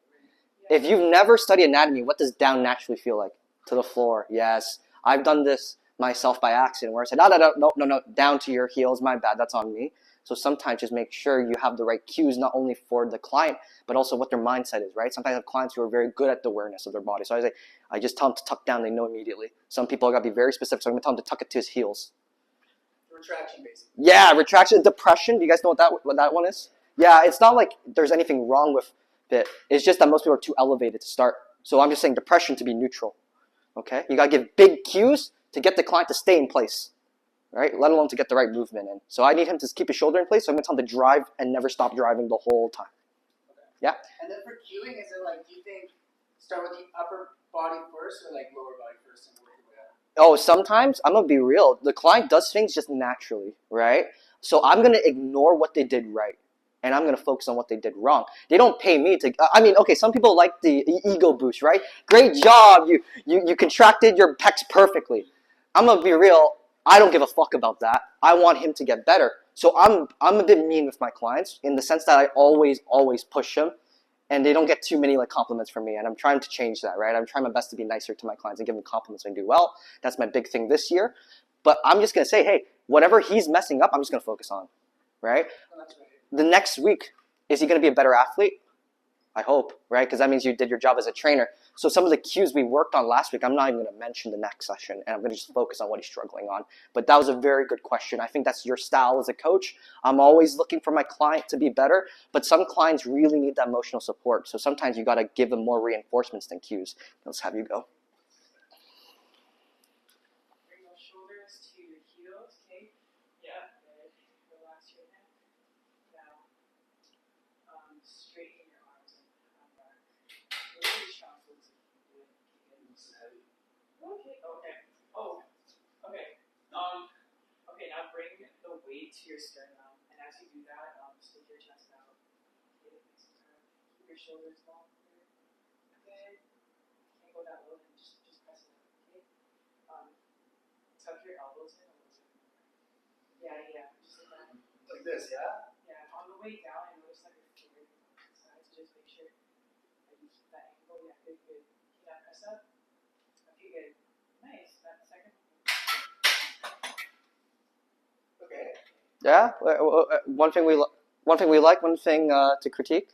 If you've never studied anatomy, what does down naturally feel like? To the floor. Yes. I've done this myself by accident where I said, no, down to your heels. My bad. That's on me. So sometimes just make sure you have the right cues, not only for the client, but also what their mindset is, right? Sometimes I have clients who are very good at the awareness of their body. So I just tell them to tuck down. They know immediately. Some people are going to be very specific. So I'm going to tell them to tuck it to his heels. Retraction, basically. Yeah, retraction, depression. Do you guys know what that one is? Yeah, it's not like there's anything wrong with it. It's just that most people are too elevated to start. So I'm just saying depression to be neutral. Okay? You got to give big cues to get the client to stay in place, right? Let alone to get the right movement in. So I need him to keep his shoulder in place, so I'm going to tell him to drive and never stop driving the whole time. Yeah? And then for cueing, is it like, do you think start with the upper body first or like lower body first and work your way up? Oh, sometimes, I'm going to be real, the client does things just naturally, right? So I'm going to ignore what they did right, and I'm going to focus on what they did wrong. They don't pay me to, okay, some people like the ego boost, right? Great job, you contracted your pecs perfectly. I'm going to be real, I don't give a fuck about that. I want him to get better. So I'm a bit mean with my clients in the sense that I always push them, and they don't get too many like compliments from me, and I'm trying to change that, right? I'm trying my best to be nicer to my clients and give them compliments when I do well. That's my big thing this year. But I'm just going to say, hey, whatever he's messing up, I'm just going to focus on, right? The next week, is he going to be a better athlete? I hope, right? Because that means you did your job as a trainer. So some of the cues we worked on last week, I'm not even going to mention the next session, and I'm going to just focus on what he's struggling on. But that was a very good question. I think that's your style as a coach. I'm always looking for my client to be better, but some clients really need that emotional support. So sometimes you got to give them more reinforcements than cues. Let's have you go. Bring those shoulders to your heels, okay? Yeah, good. Relax your neck. Now, straighten your arms and back. Really strong, so it's good. Okay, okay. Oh, okay. Okay, now bring the weight to your sternum, and as you do that, stick your chest out. Okay, nice and tight. Keep your shoulders long. Good. Can't go that low, and just press it out. Okay. Tuck your elbows in a little bit more. Yeah. Just like that. Like this, yeah? Yeah. On the way down, I noticed like a finger on the side, so just make sure that you keep that angle. Yeah, good. Okay, now press up. Okay, good. Nice. That second one. Okay. Yeah. One thing we like. One thing to critique.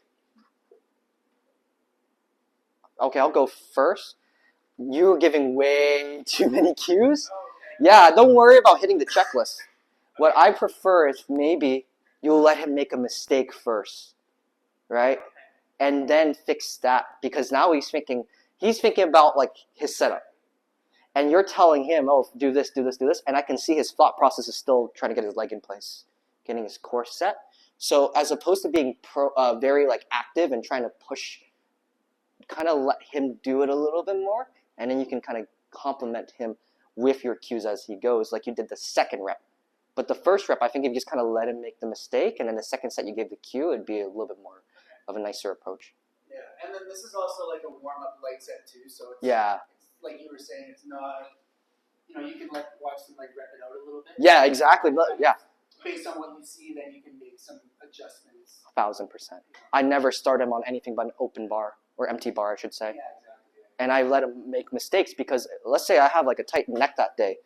Okay, I'll go first. You're giving way too many cues. Yeah, don't worry about hitting the checklist. What I prefer is maybe you'll let him make a mistake first, right? And then fix that, because now he's thinking about like his setup. And you're telling him, oh, do this, and I can see his thought process is still trying to get his leg in place, getting his core set. So as opposed to being very like active and trying to push, kind of let him do it a little bit more, and then you can kind of compliment him with your cues as he goes, like you did the second rep. But the first rep, I think if you just kind of let him make the mistake, and then the second set you gave the cue, it'd be a little bit more of a nicer approach. Yeah, and then this is also like a warm-up leg set too, so it's, Yeah. it's like you were saying, it's not, you can like watch them like rep it out a little bit. Yeah, exactly. But yeah. Based on what you see, then you can make some adjustments. 1,000%. I never start him on anything but an open bar, or empty bar, I should say. Yeah, exactly. And I let him make mistakes, because let's say I have like a tight neck that day.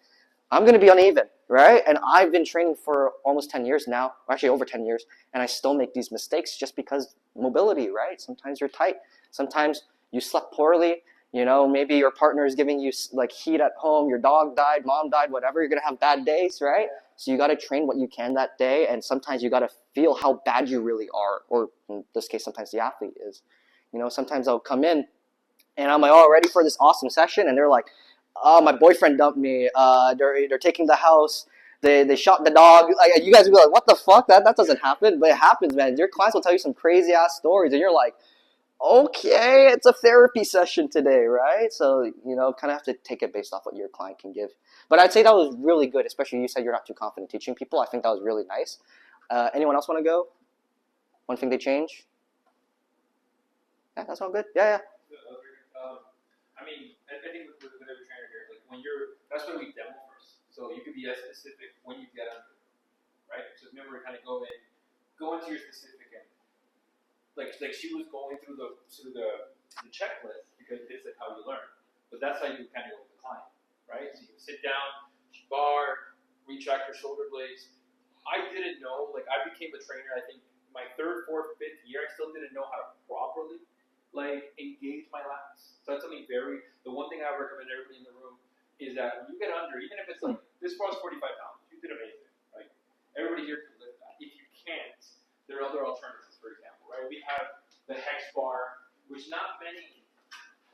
I'm going to be uneven, right? And I've been training for almost 10 years now, or actually over 10 years, and I still make these mistakes just because mobility, right? Sometimes you're tight. Sometimes you slept poorly. Maybe your partner is giving you like heat at home. Your dog died, mom died, whatever. You're going to have bad days, right? Yeah. So you got to train what you can that day, and sometimes you got to feel how bad you really are, or in this case, sometimes the athlete is. Sometimes I'll come in, and I'm like, oh, ready for this awesome session, and they're like, oh, my boyfriend dumped me. They're taking the house. They shot the dog. Like, you guys will be like, what the fuck? That doesn't happen. But it happens, man. Your clients will tell you some crazy ass stories, and you're like, okay, it's a therapy session today, right? So, kind of have to take it based off what your client can give. But I'd say that was really good, especially you said you're not too confident teaching people. I think that was really nice. Anyone else want to go? One thing they change? Yeah, that's all good. Yeah. I mean, I think with every trainer here, like that's when we demo first. So you can be as specific when you get under, right? So remember, kind of go into your specific end. Like she was going through the checklist, because it's like how you learn. But that's how you kind of go with the client, right? So you sit down, bar, retract your shoulder blades. I didn't know, like I became a trainer, I think my 3rd, 4th, 5th year, I still didn't know how to properly engage my lats. So that's something the one thing I recommend everybody in the room is that when you get under, even if it's like, this bar's 45 pounds, you did amazing, right? Everybody here can lift that. If you can't, there are other alternatives, for example, right? We have the hex bar, which not many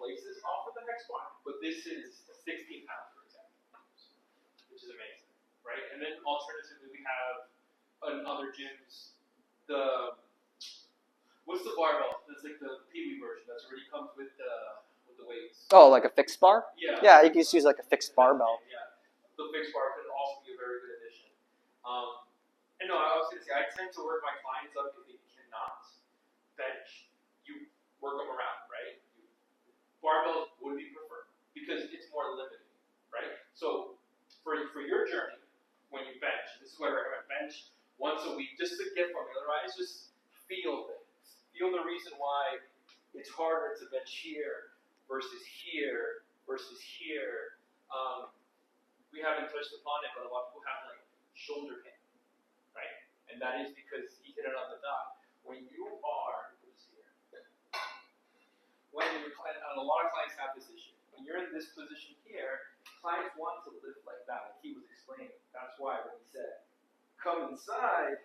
places offer the hex bar, but this is 16 pounds, for example, which is amazing, right? And then alternatively, we have in other gyms, what's the barbell? That's like the Pee-wee version. That's already comes with the weights. Oh, like a fixed bar? Yeah. Yeah, you can just use like a fixed barbell. Yeah. The fixed bar could also be a very good addition. And no, I was going to say, I tend to work my clients up if they cannot bench. You work them around, right? Barbells would be preferred because it's more limited, right? So for your journey, when you bench, this is what I recommend: bench once a week, just to get familiarized. Just feel things. Feel the reason why it's harder to bench here versus here versus here. We haven't touched upon it, but a lot of people have like shoulder pain, right? And that is because he hit it on the dot. When you are, when your client, and a lot of clients have this issue. When you're in this position here, clients want to lift like that, like he was explaining. That's why when he said, come inside,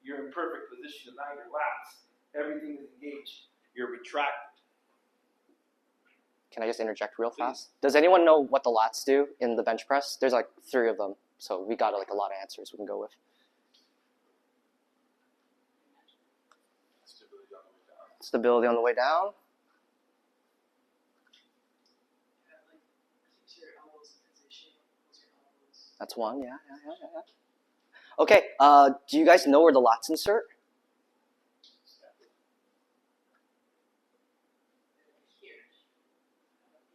you're in perfect position. Now your lats, everything is engaged. You're retracted. Can I just interject real fast? Does anyone know what the lats do in the bench press? There's like 3 of them, so we got like a lot of answers we can go with. Stability on the way down. That's one, yeah. Okay, do you guys know where the lats insert?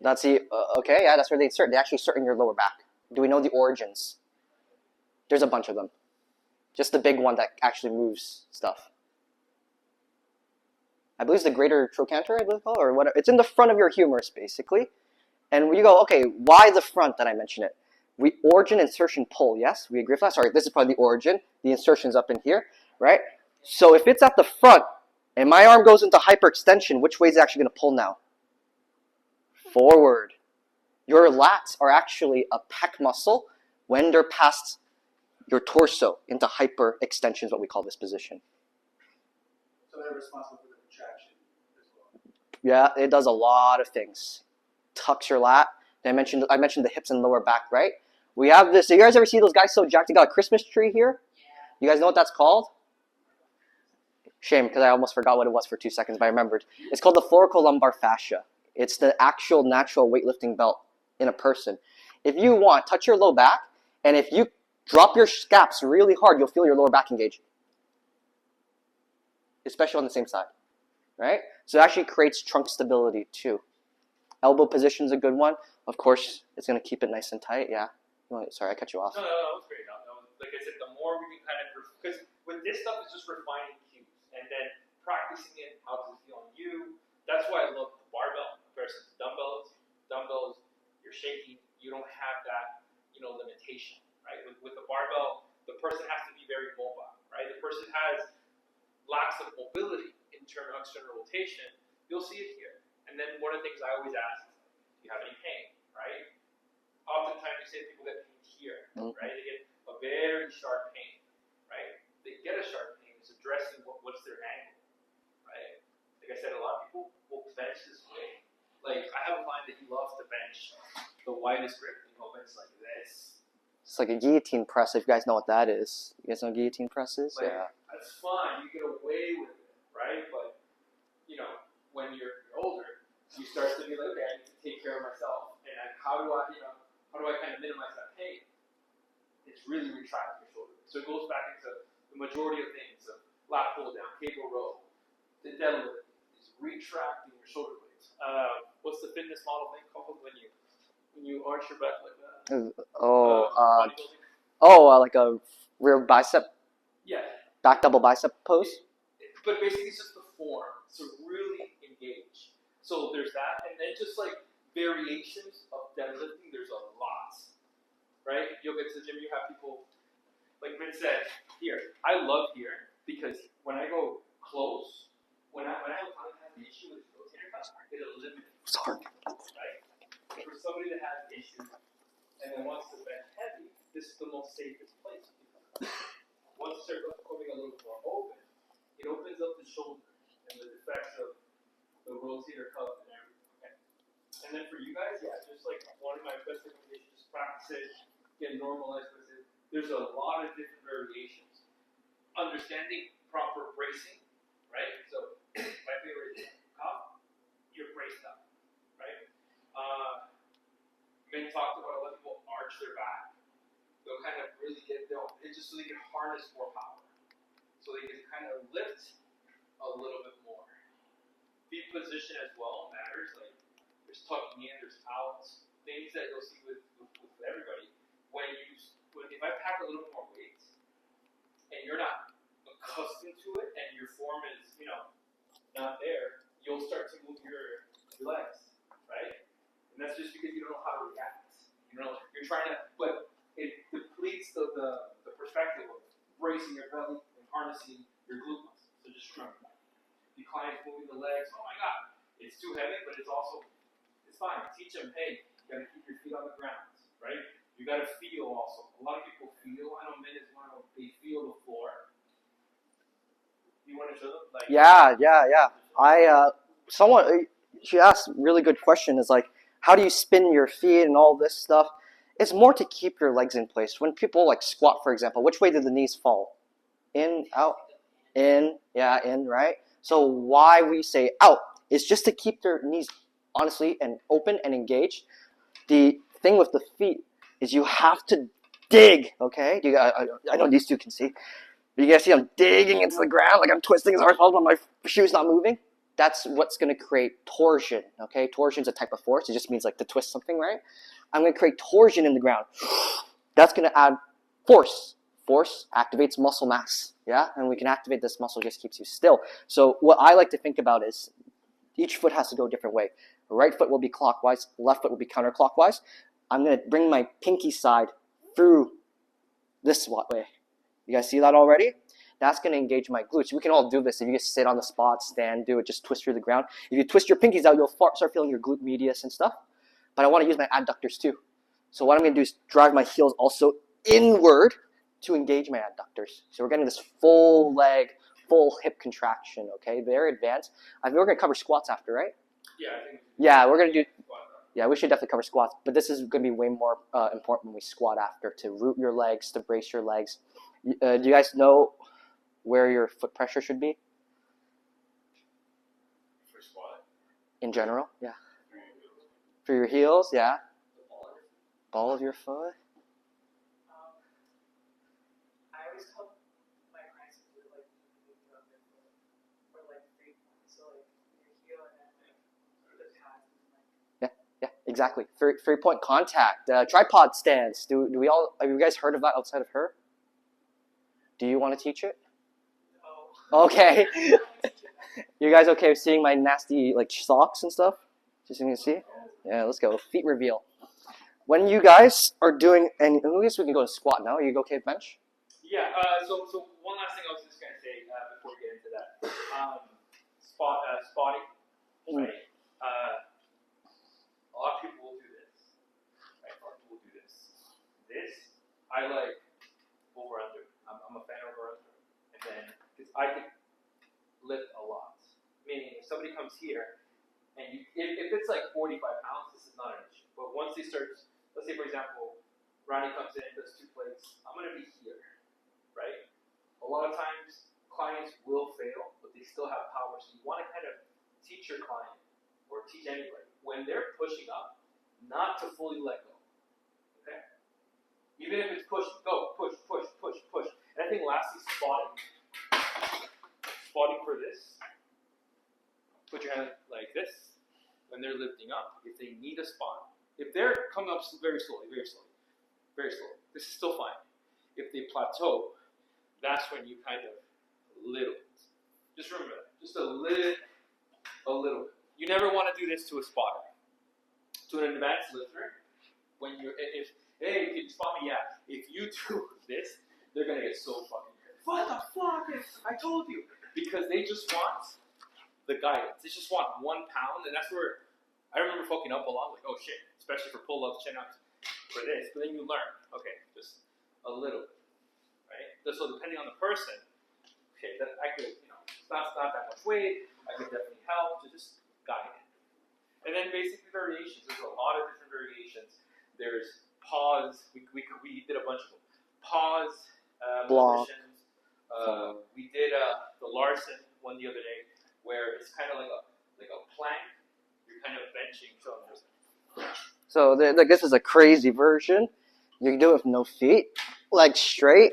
That's the, okay, yeah, that's where they insert. They actually insert in your lower back. Do we know the origins? There's a bunch of them. Just the big one that actually moves stuff. I believe it's the greater trochanter, I believe it's called, or whatever. It's in the front of your humerus, basically. And when you go, okay, why the front that I mention it? We origin, insertion, pull, yes? We agree with that? Sorry, this is probably the origin. The insertion's up in here, right? So if it's at the front, and my arm goes into hyperextension, which way is it actually going to pull now? Forward. Your lats are actually a pec muscle when they're past your torso into hyperextension is what we call this position. So they're responsible for the retraction as well. Yeah, it does a lot of things. Tucks your lat. I mentioned the hips and lower back, right? We have this. Do you guys ever see those guys so jacked? They got a Christmas tree here. You guys know what that's called? Shame, because I almost forgot what it was for 2 seconds, but I remembered. It's called the thoracolumbar fascia. It's the actual natural weightlifting belt in a person. If you want, touch your low back, and if you drop your scaps really hard, you'll feel your lower back engage. Especially on the same side, right? So it actually creates trunk stability too. Elbow position is a good one. Of course, it's going to keep it nice and tight, yeah. Sorry, I cut you off. No, that was great. Like I said, the more we can kind of, because with this stuff, it's just refining cues and then practicing it. How does it feel on you? That's why I love the barbell versus dumbbells. Dumbbells, you're shaking. You don't have that, limitation, right? With the barbell, the person has to be very mobile, right? The person lacks of mobility in terms of external rotation. You'll see it here. And then one of the things I always ask is, do you have any pain, right? Oftentimes you say people get pain here, right? They get a very sharp pain, right? They get a sharp pain. It's addressing what's their angle, right? Like I said, a lot of people will bench this way. Like I have a client that he loves to bench the widest grip, and he'll bench like this. It's like a guillotine press, if you guys know what that is. You guys know what guillotine press is? Like, Yeah. that's fine. You get away with it, right? But when you're older, you start to be like, okay, I need to take care of myself, and how do I kind of minimize that pain? It's really retracting your shoulder. So it goes back into the majority of things: of lat pull down, cable row, the deadlift is retracting your shoulder blades. What's the fitness model thing called when you arch your back like that? Like a rear bicep, Yeah. back double bicep pose. But basically, it's just the form. So really engage. So there's that, and then just like variations of deadlifting. There's a lot, right? You'll get to the gym. You have people like Vince said here. I love here because when I go close, when I have an issue with rotator cuff, it eliminates. Sorry. Right? For somebody that has issues and then wants to bench heavy, this is the most safest place. Once you start going a little bit more open, it opens up the shoulder and the effects of the rotator cuff and everything. Okay? And then for you guys, yeah, just like one of my best recommendations, just practice it, get normalized with it. There's a lot of different variations. Understanding proper bracing, right? So my favorite is cuff, you're braced up, right? Men talked about a lot of people arch their back. They'll kind of really it's just so they can harness more power. So they can kind of lift a little bit more. Feet position as well matters. Like there's tucking in, there's outs, things that you'll see with everybody. If I pack a little more weight and you're not accustomed to it and your form is, not there, you'll start to move your legs, right? And that's just because you don't know how to react. You're trying to, but it depletes the perspective of bracing your belly and harnessing your glute muscles. So just remember that. The client's moving the legs, oh my God, It's too heavy, but it's fine. Teach them, hey, you gotta keep your feet on the ground, right? You gotta feel also. A lot of people feel. I know men as well. They feel the floor. You want to show them? Like, Yeah. She asked a really good question. Is like, how do you spin your feet and all this stuff? It's more to keep your legs in place. When people like squat, for example, which way do the knees fall? In, out, in, yeah, in, right? So why we say out is just to keep their knees honestly and open and engaged. The thing with the feet is you have to dig, okay? I know these two can see. But you guys see I'm digging into the ground like I'm twisting as hard as possible, but my shoe's not moving. That's what's going to create torsion, okay? Torsion is a type of force. It just means like to twist something, right? I'm going to create torsion in the ground. That's going to add force. Force activates muscle mass, yeah? And we can activate this muscle, just keeps you still. So what I like to think about is each foot has to go a different way. Right foot will be clockwise, left foot will be counterclockwise. I'm going to bring my pinky side through this way. You guys see that already? That's going to engage my glutes. We can all do this. If you just sit on the spot, stand, do it, just twist through the ground. If you twist your pinkies out, you'll start feeling your glute medius and stuff. But I want to use my adductors too. So what I'm going to do is drive my heels also inward to engage my adductors. So we're getting this full leg, full hip contraction, okay? Very advanced. I mean, we're going to cover squats after, right? yeah, I think. Yeah, we're going to do... Yeah, we should definitely cover squats, but this is going to be way more important when we squat after, to root your legs, to brace your legs. Do you guys know where your foot pressure should be? For squat? In general, yeah. For your heels, yeah. Ball of your foot. I always tell my clients to do like throughout their foot, or like 3 points. So like your heel and then like the pads and like. Yeah, exactly. 3-point contact. Tripod stance. Do we all? Have you guys heard of that outside of her? Do you want to teach it? No. Okay. You guys okay with seeing my nasty like socks and stuff? Just so you can see. Yeah, let's go. Feet reveal. When you guys are doing, and I guess we can go to squat now. You go okay with bench? Yeah. So one last thing I was just gonna say before we get into that. Spotting. Right. A lot of people will do this. Right. A lot of people will do this. This I like over under. I'm a fan of over under. And then because I can lift a lot. Meaning if somebody comes here and if it's like 45 pounds, this is not an issue. But once they start, let's say for example, Ronnie comes in, does 2 plates, I'm gonna be here, right? A lot of times clients will fail, but they still have power. So you want to kind of teach your client or teach anybody when they're pushing up, not to fully let go. Okay? Even if it's push, go, push. And I think lastly, spotting. Spotting for this. Put your hand like this when they're lifting up. If they need a spot, if they're coming up very slowly, this is still fine. If they plateau, that's when you kind of little bit. Just remember that. Just a little bit. You never want to do this to a spotter. To an advanced lifter, when you're hey, can you spot me? Yeah. If you do this, they're gonna get so fucking good. What the fuck? I told you. Because they just want the guidance. They just want 1 pound, and that's where I remember fucking up a lot. Like, oh shit, especially for pull-ups, chin-ups, for this. But then you learn. Okay, just a little bit, right? So depending on the person, okay, that I could, it's not that much weight. I could definitely help to just guide it. And then basic variations. There's a lot of different variations. There's pause. We did a bunch of them. Pause positions. We did the Larson one the other day, where it's kind of like a plank. You're kind of benching. So this is a crazy version. You can do it with no feet, legs straight,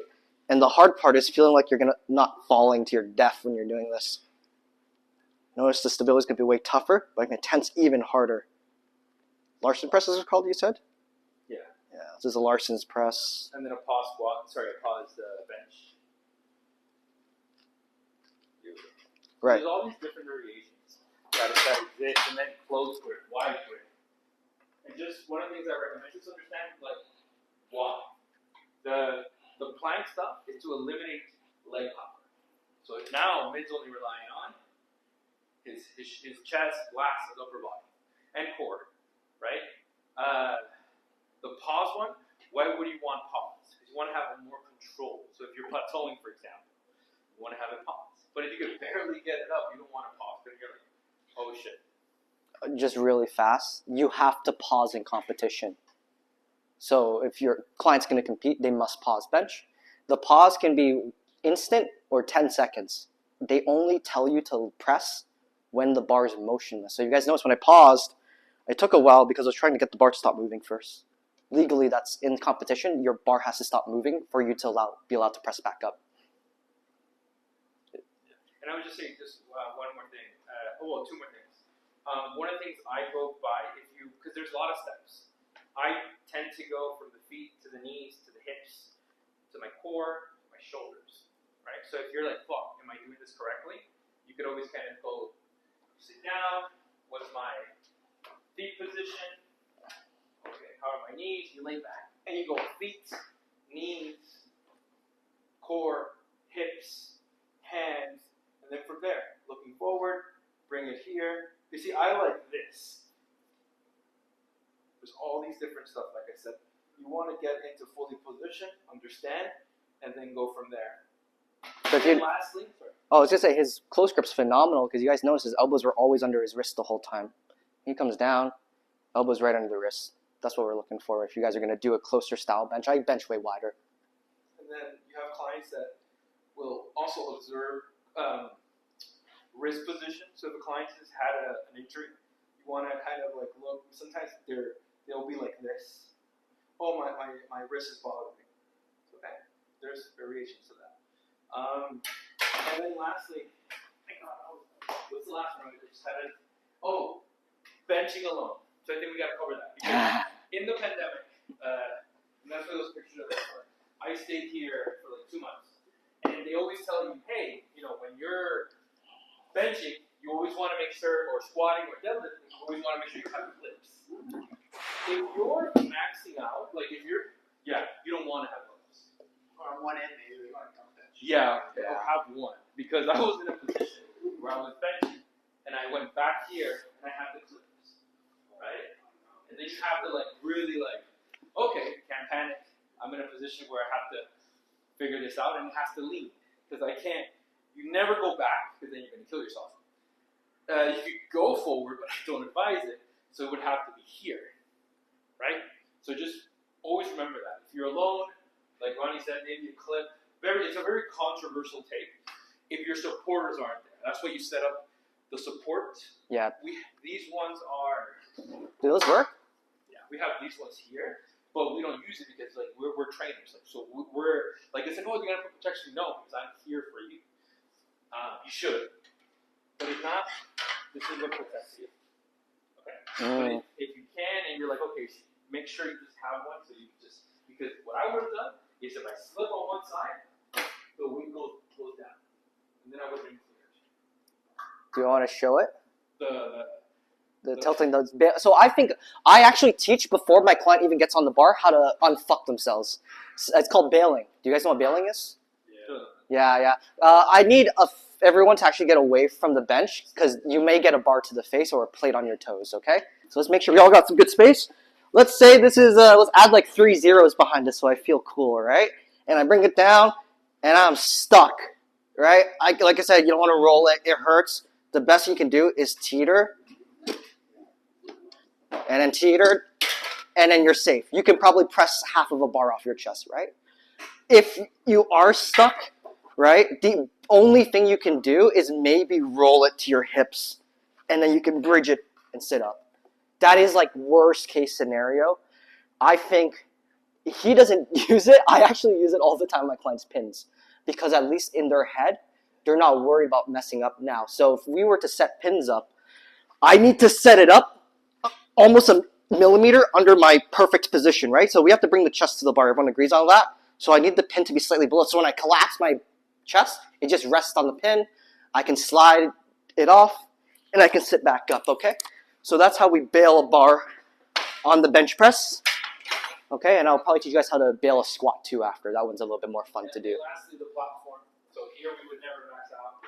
and the hard part is feeling like you're not falling to your death when you're doing this. Notice the stability is going to be way tougher, but I can tense even harder. Larson presses are called, you said? Yeah. Yeah, this is a Larson's press. And then a pause squat. Sorry, a pause bench. Right. There's all these different variations that exist, and then close grip, wide grip. And just one of the things I recommend is understand why. The plank stuff is to eliminate leg power. So now Mid's only relying on his chest, lats, his upper body, and core, right? The pause one, why would you want pause? Because you want to have more control. So if you're plateauing, for example, you want to have it pause. But if you can barely get it up, you don't want to pause because you're like, oh shit. Just really fast, you have to pause in competition. So if your client's going to compete, they must pause bench. The pause can be instant or 10 seconds. They only tell you to press when the bar is motionless. So you guys notice when I paused, it took a while because I was trying to get the bar to stop moving first. Legally, that's in competition. Your bar has to stop moving for you to be allowed to press back up. And I would just say one more thing. Two more things. One of the things I go by, because there's a lot of steps. I tend to go from the feet to the knees to the hips to my core, my shoulders, right? So if you're like, fuck, am I doing this correctly? You could always kind of go sit down. What's my feet position? Okay, how are my knees? You lay back and you go feet, knees, core, hips, hands, and then from there, looking forward, bring it here. You see, I like this. There's all these different stuff, like I said. You want to get into fully position, understand, and then go from there. So and lastly, sorry. I was going to say, his close grip's phenomenal because you guys notice his elbows were always under his wrist the whole time. He comes down, elbows right under the wrist. That's what we're looking for if you guys are going to do a closer style bench. I bench way wider. And then you have clients that will also observe wrist position. So if a client has had an injury, you want to kind of like look. Sometimes they'll be like this. Oh, my wrist is bothering me. Okay, there's variations to that. And then lastly, what's the last one I just had? Benching alone. So I think we got to cover that. Because in the pandemic, and that's where those pictures are there. I stayed here for like 2 months. And they always tell you, hey, when you're benching, you always want to make sure, or squatting or deadlifting, you always want to make sure you have clips. If you're maxing out, like if you're, you don't want to have those. Or on one end, maybe you want to come bench. Yeah, or have one. Because I was in a position where I was benching, and I went back here, and I had the clips, right? And then you have to really okay, can't panic. I'm in a position where I have to figure this out, and it has to lean. Because you never go back, because then you're going to kill yourself. You could go forward, but I don't advise it, so it would have to be here, right? So just always remember that. If you're alone, like Ronnie said, maybe a clip. It's a very controversial tape if your supporters aren't there. That's why you set up the support. Yeah. These ones are... Do those work? Yeah, we have these ones here, but we don't use it because we're trainers. So we're like, it's like, oh, you gotta put protection. No, because I'm here for you. You should. But if not, this is what protects you. Okay? But if you can, and you're like, okay, make sure you just have one, so you just, because what I would have done is if I slip on one side, the wing goes down. And then I would have been cleared. Do you want to show it? The tilting those. So I actually teach before my client even gets on the bar how to unfuck themselves. It's called bailing. Do you guys know what bailing is? Yeah. I need everyone to actually get away from the bench because you may get a bar to the face or a plate on your toes. Okay, so let's make sure we all got some good space. Let's say this is let's add like 3 zeros behind it so I feel cool, right? And I bring it down and I'm stuck, right? Like I said, you don't want to roll it. It hurts. The best you can do is teeter. And then teeter, and then you're safe. You can probably press half of a bar off your chest, right? If you are stuck, right, the only thing you can do is maybe roll it to your hips, and then you can bridge it and sit up. That is like worst case scenario. I think he doesn't use it. I actually use it all the time on my clients' pins because at least in their head, they're not worried about messing up now. So if we were to set pins up, I need to set it up almost a millimeter under my perfect position, right? So we have to bring the chest to the bar. Everyone agrees on that? So I need the pin to be slightly below. So when I collapse my chest, it just rests on the pin. I can slide it off, and I can sit back up, okay? So that's how we bail a bar on the bench press. Okay, and I'll probably teach you guys how to bail a squat too after. That one's a little bit more fun to do. Lastly, the platform. So here we would never max out.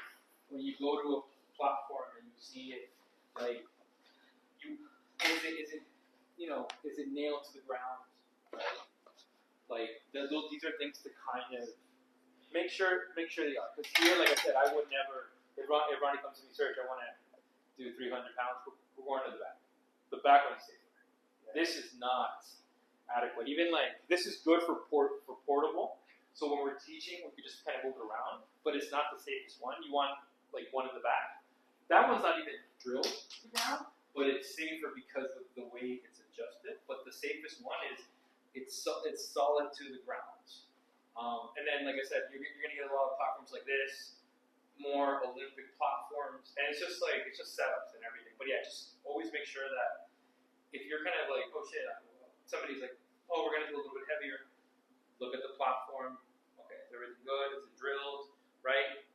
When you go to a platform and you see it, like is it nailed to the ground, right? Like these are things to kind of make sure they are. Because here, like I said, I would never. If Ronnie comes to me, Serge, I want to do 300 pounds. We're going to the back. The back one's safer. This is not adequate. Even like this is good for portable. So when we're teaching, we can just kind of move it around. But it's not the safest one. You want like one in the back. That one's not even drilled to the ground, but it's safer because of the way it's adjusted. But the safest one is it's solid to the ground. And then, like I said, you're going to get a lot of platforms like this, more Olympic platforms, and it's just setups and everything. But yeah, just always make sure that if you're kind of like, oh shit, somebody's like, oh, we're going to do a little bit heavier. Look at the platform. Okay, is everything good? Is it drilled? Right?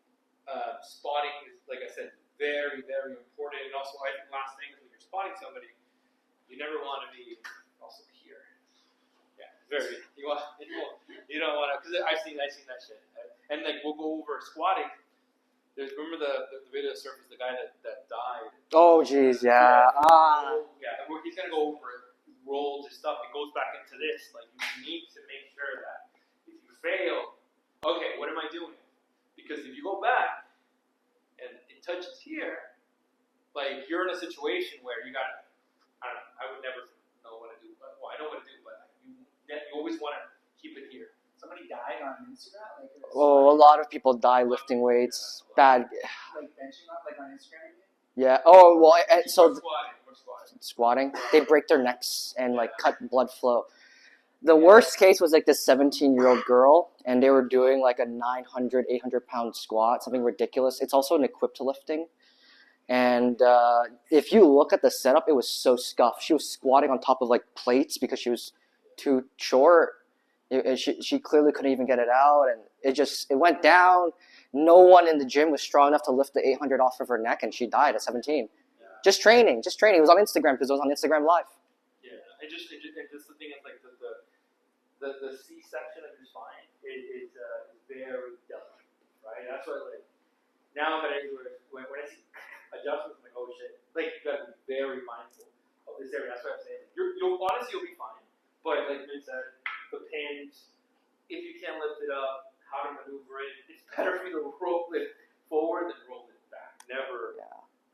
Spotting is, like I said, very, very important. And also, I think last thing is when you're spotting somebody, you never want to be also here. Yeah, very. You don't want to, because I've seen that shit. And like we'll go over squatting. Remember the video that surfaced, the guy that died. Oh jeez, yeah. Yeah, he's gonna go over it. He rolls his stuff. It goes back into this. Like you need to make sure that if you fail, okay, what am I doing? Because if you go back and it touches here, like you're in a situation where you got, I don't know, I would never know what to do. Well, I know what to do, but you always want to keep it here. Somebody died on Instagram. Like, Oh, a lot of people die lifting weights. Bad. like benching up, like on Instagram. Yeah. Oh well, and so We're squatting, they break their necks and like cut blood flow. The worst case was like this 17-year-old girl, and they were doing like a 900, 800-pound squat, something ridiculous. It's also an equipped lifting. And if you look at the setup, it was so scuffed. She was squatting on top of like plates because she was too short. She clearly couldn't even get it out, and it went down. No one in the gym was strong enough to lift the 800 off of her neck, and she died at 17. Just training. It was on Instagram because it was on Instagram Live. Yeah, and just the thing is like the C section of your spine is very delicate, right? That's why like now I'm at an age where when I see adjustments, I'm like, oh shit, like you gotta be very mindful of this area. That's what I'm saying. You'll be fine, but like you said, the pins, if you can't lift it up, how to maneuver it. It's better for you to roll it forward than roll it back. Never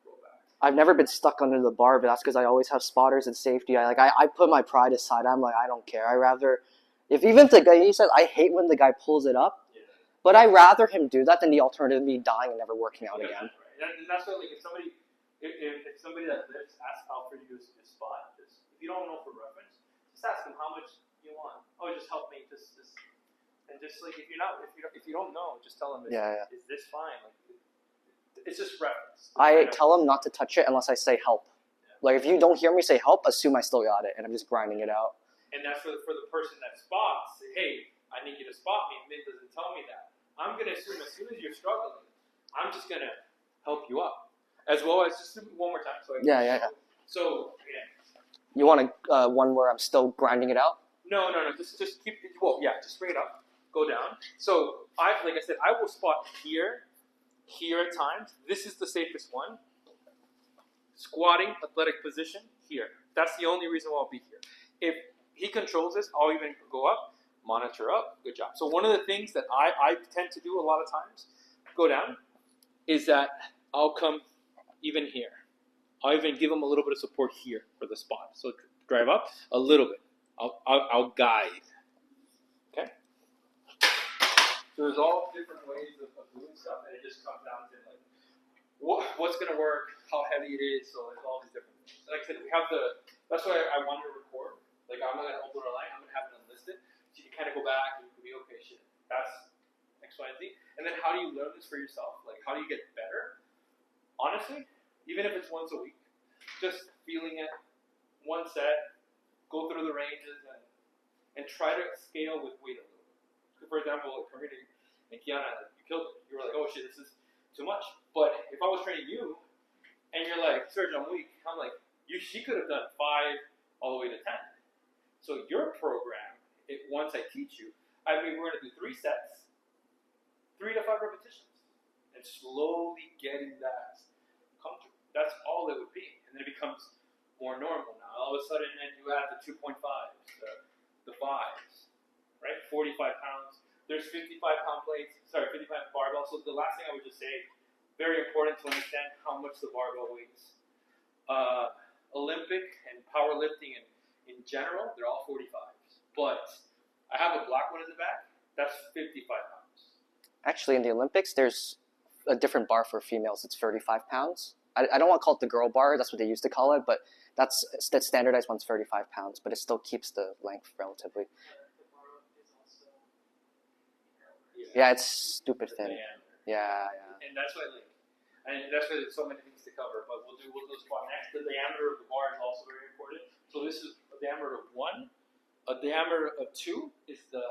roll back. I've never been stuck under the bar, but that's because I always have spotters and safety. I put my pride aside. I'm like, I don't care. I rather, even if the guy, he says, I hate when the guy pulls it up, but I rather him do that than the alternative, me dying and never working out again. Right. And that's why, like, if somebody that lifts asks how for you to spot, just if you don't know for reference, just ask them how much you want. Oh, just help me, and just like if you don't know, just tell them. Is this fine? Like, it's just reference. I tell them not to touch it unless I say help. Yeah. Like if you don't hear me say help, assume I still got it, and I'm just grinding it out. And that's for the person that spots. Say, hey, I need you to spot me. Mint doesn't tell me that. I'm gonna assume as soon as you're struggling, I'm just gonna help you up, as well as just one more time. So So You want one where I'm still grinding it out? No. Just keep it. Well, yeah, just bring it up. Go down. So like I said, I will spot here at times. This is the safest one. Squatting, athletic position, here. That's the only reason why I'll be here. If he controls this, I'll even go up, monitor up, good job. So one of the things that I tend to do a lot of times, go down, is that I'll come even here. I'll even give him a little bit of support here for the spot. So drive up a little bit. I'll guide. Okay? So there's all different ways of doing stuff, and it just comes down to like what's going to work, how heavy it is. So there's all these different things. Like I said, we have that's why I wanted to record. Like I'm not going to open a line. I'm going to have it unlisted. So you can kind of go back and you can be okay. Shit, that's X, Y, and Z. And then how do you learn this for yourself? Like how do you get better? Honestly, even if it's once a week, just feeling it, one set. Go through the ranges and try to scale with weight a little bit. For example, Karina and Kiana, you killed it. You were like, oh shit, this is too much. But if I was training you, and you're like, Serge, I'm weak, I'm like, she could have done 5 all the way to 10. So your program, once I teach you, we're going to do 3 sets, 3 to 5 repetitions, and slowly getting that comfortable. That's all it would be, and then it becomes more normal now. All of a sudden, then you add the 2.5s, the 5s, right? 45 pounds. There's 55-pound plates. Sorry, 55 barbell. So the last thing I would just say, very important to understand how much the barbell weighs. Olympic and powerlifting in general, they're all 45s. But I have a black one in the back. That's 55 pounds. Actually, in the Olympics, there's a different bar for females. It's 35 pounds. I don't want to call it the girl bar. That's what they used to call it, but that's the standardized one's 35 pounds. But it still keeps the length relatively. Yeah, it's stupid thin. Yeah. And that's why, there's so many things to cover. But we'll do squat next. The diameter of the bar is also very important. So this is a diameter of 1. A diameter of 2 is the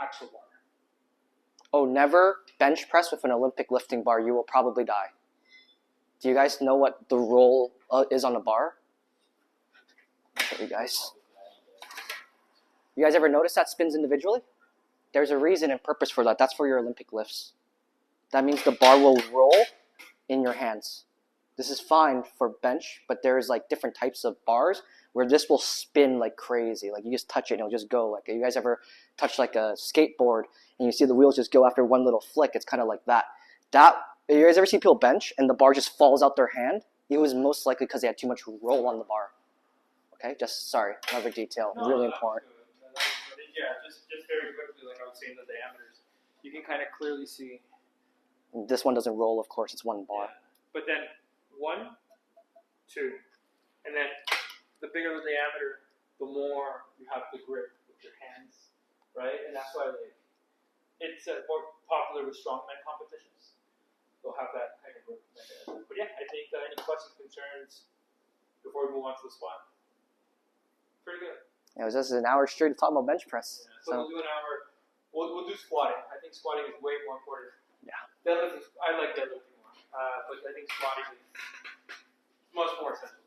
actual bar. Oh, never bench press with an Olympic lifting bar. You will probably die. Do you guys know what the roll is on a bar? I'll show you guys. You guys ever notice that spins individually? There's a reason and purpose for that. That's for your Olympic lifts. That means the bar will roll in your hands. This is fine for bench, but there's like different types of bars where this will spin like crazy. Like you just touch it and it'll just go. Like you guys ever touch like a skateboard and you see the wheels just go after one little flick? It's kind of like that. You guys ever see people bench and the bar just falls out their hand? It was most likely because they had too much roll on the bar. Okay, sorry, another detail, really important. Yeah, just very quickly, like I was saying, the diameters, you can kind of clearly see. This one doesn't roll, of course, it's one bar. Yeah. But then 1, 2, and then the bigger the diameter, the more you have the grip with your hands, right? And that's why it's more popular with strongman competitions. They'll have that kind of grip mechanism. But yeah, I think any questions, concerns before we move on to the squat? Pretty good. It was just an hour straight talking about bench press. Yeah. So we'll do an hour. We'll do squatting. I think squatting is way more important. Yeah. Deadlifting, I like deadlifting more, but I think squatting is much more essential.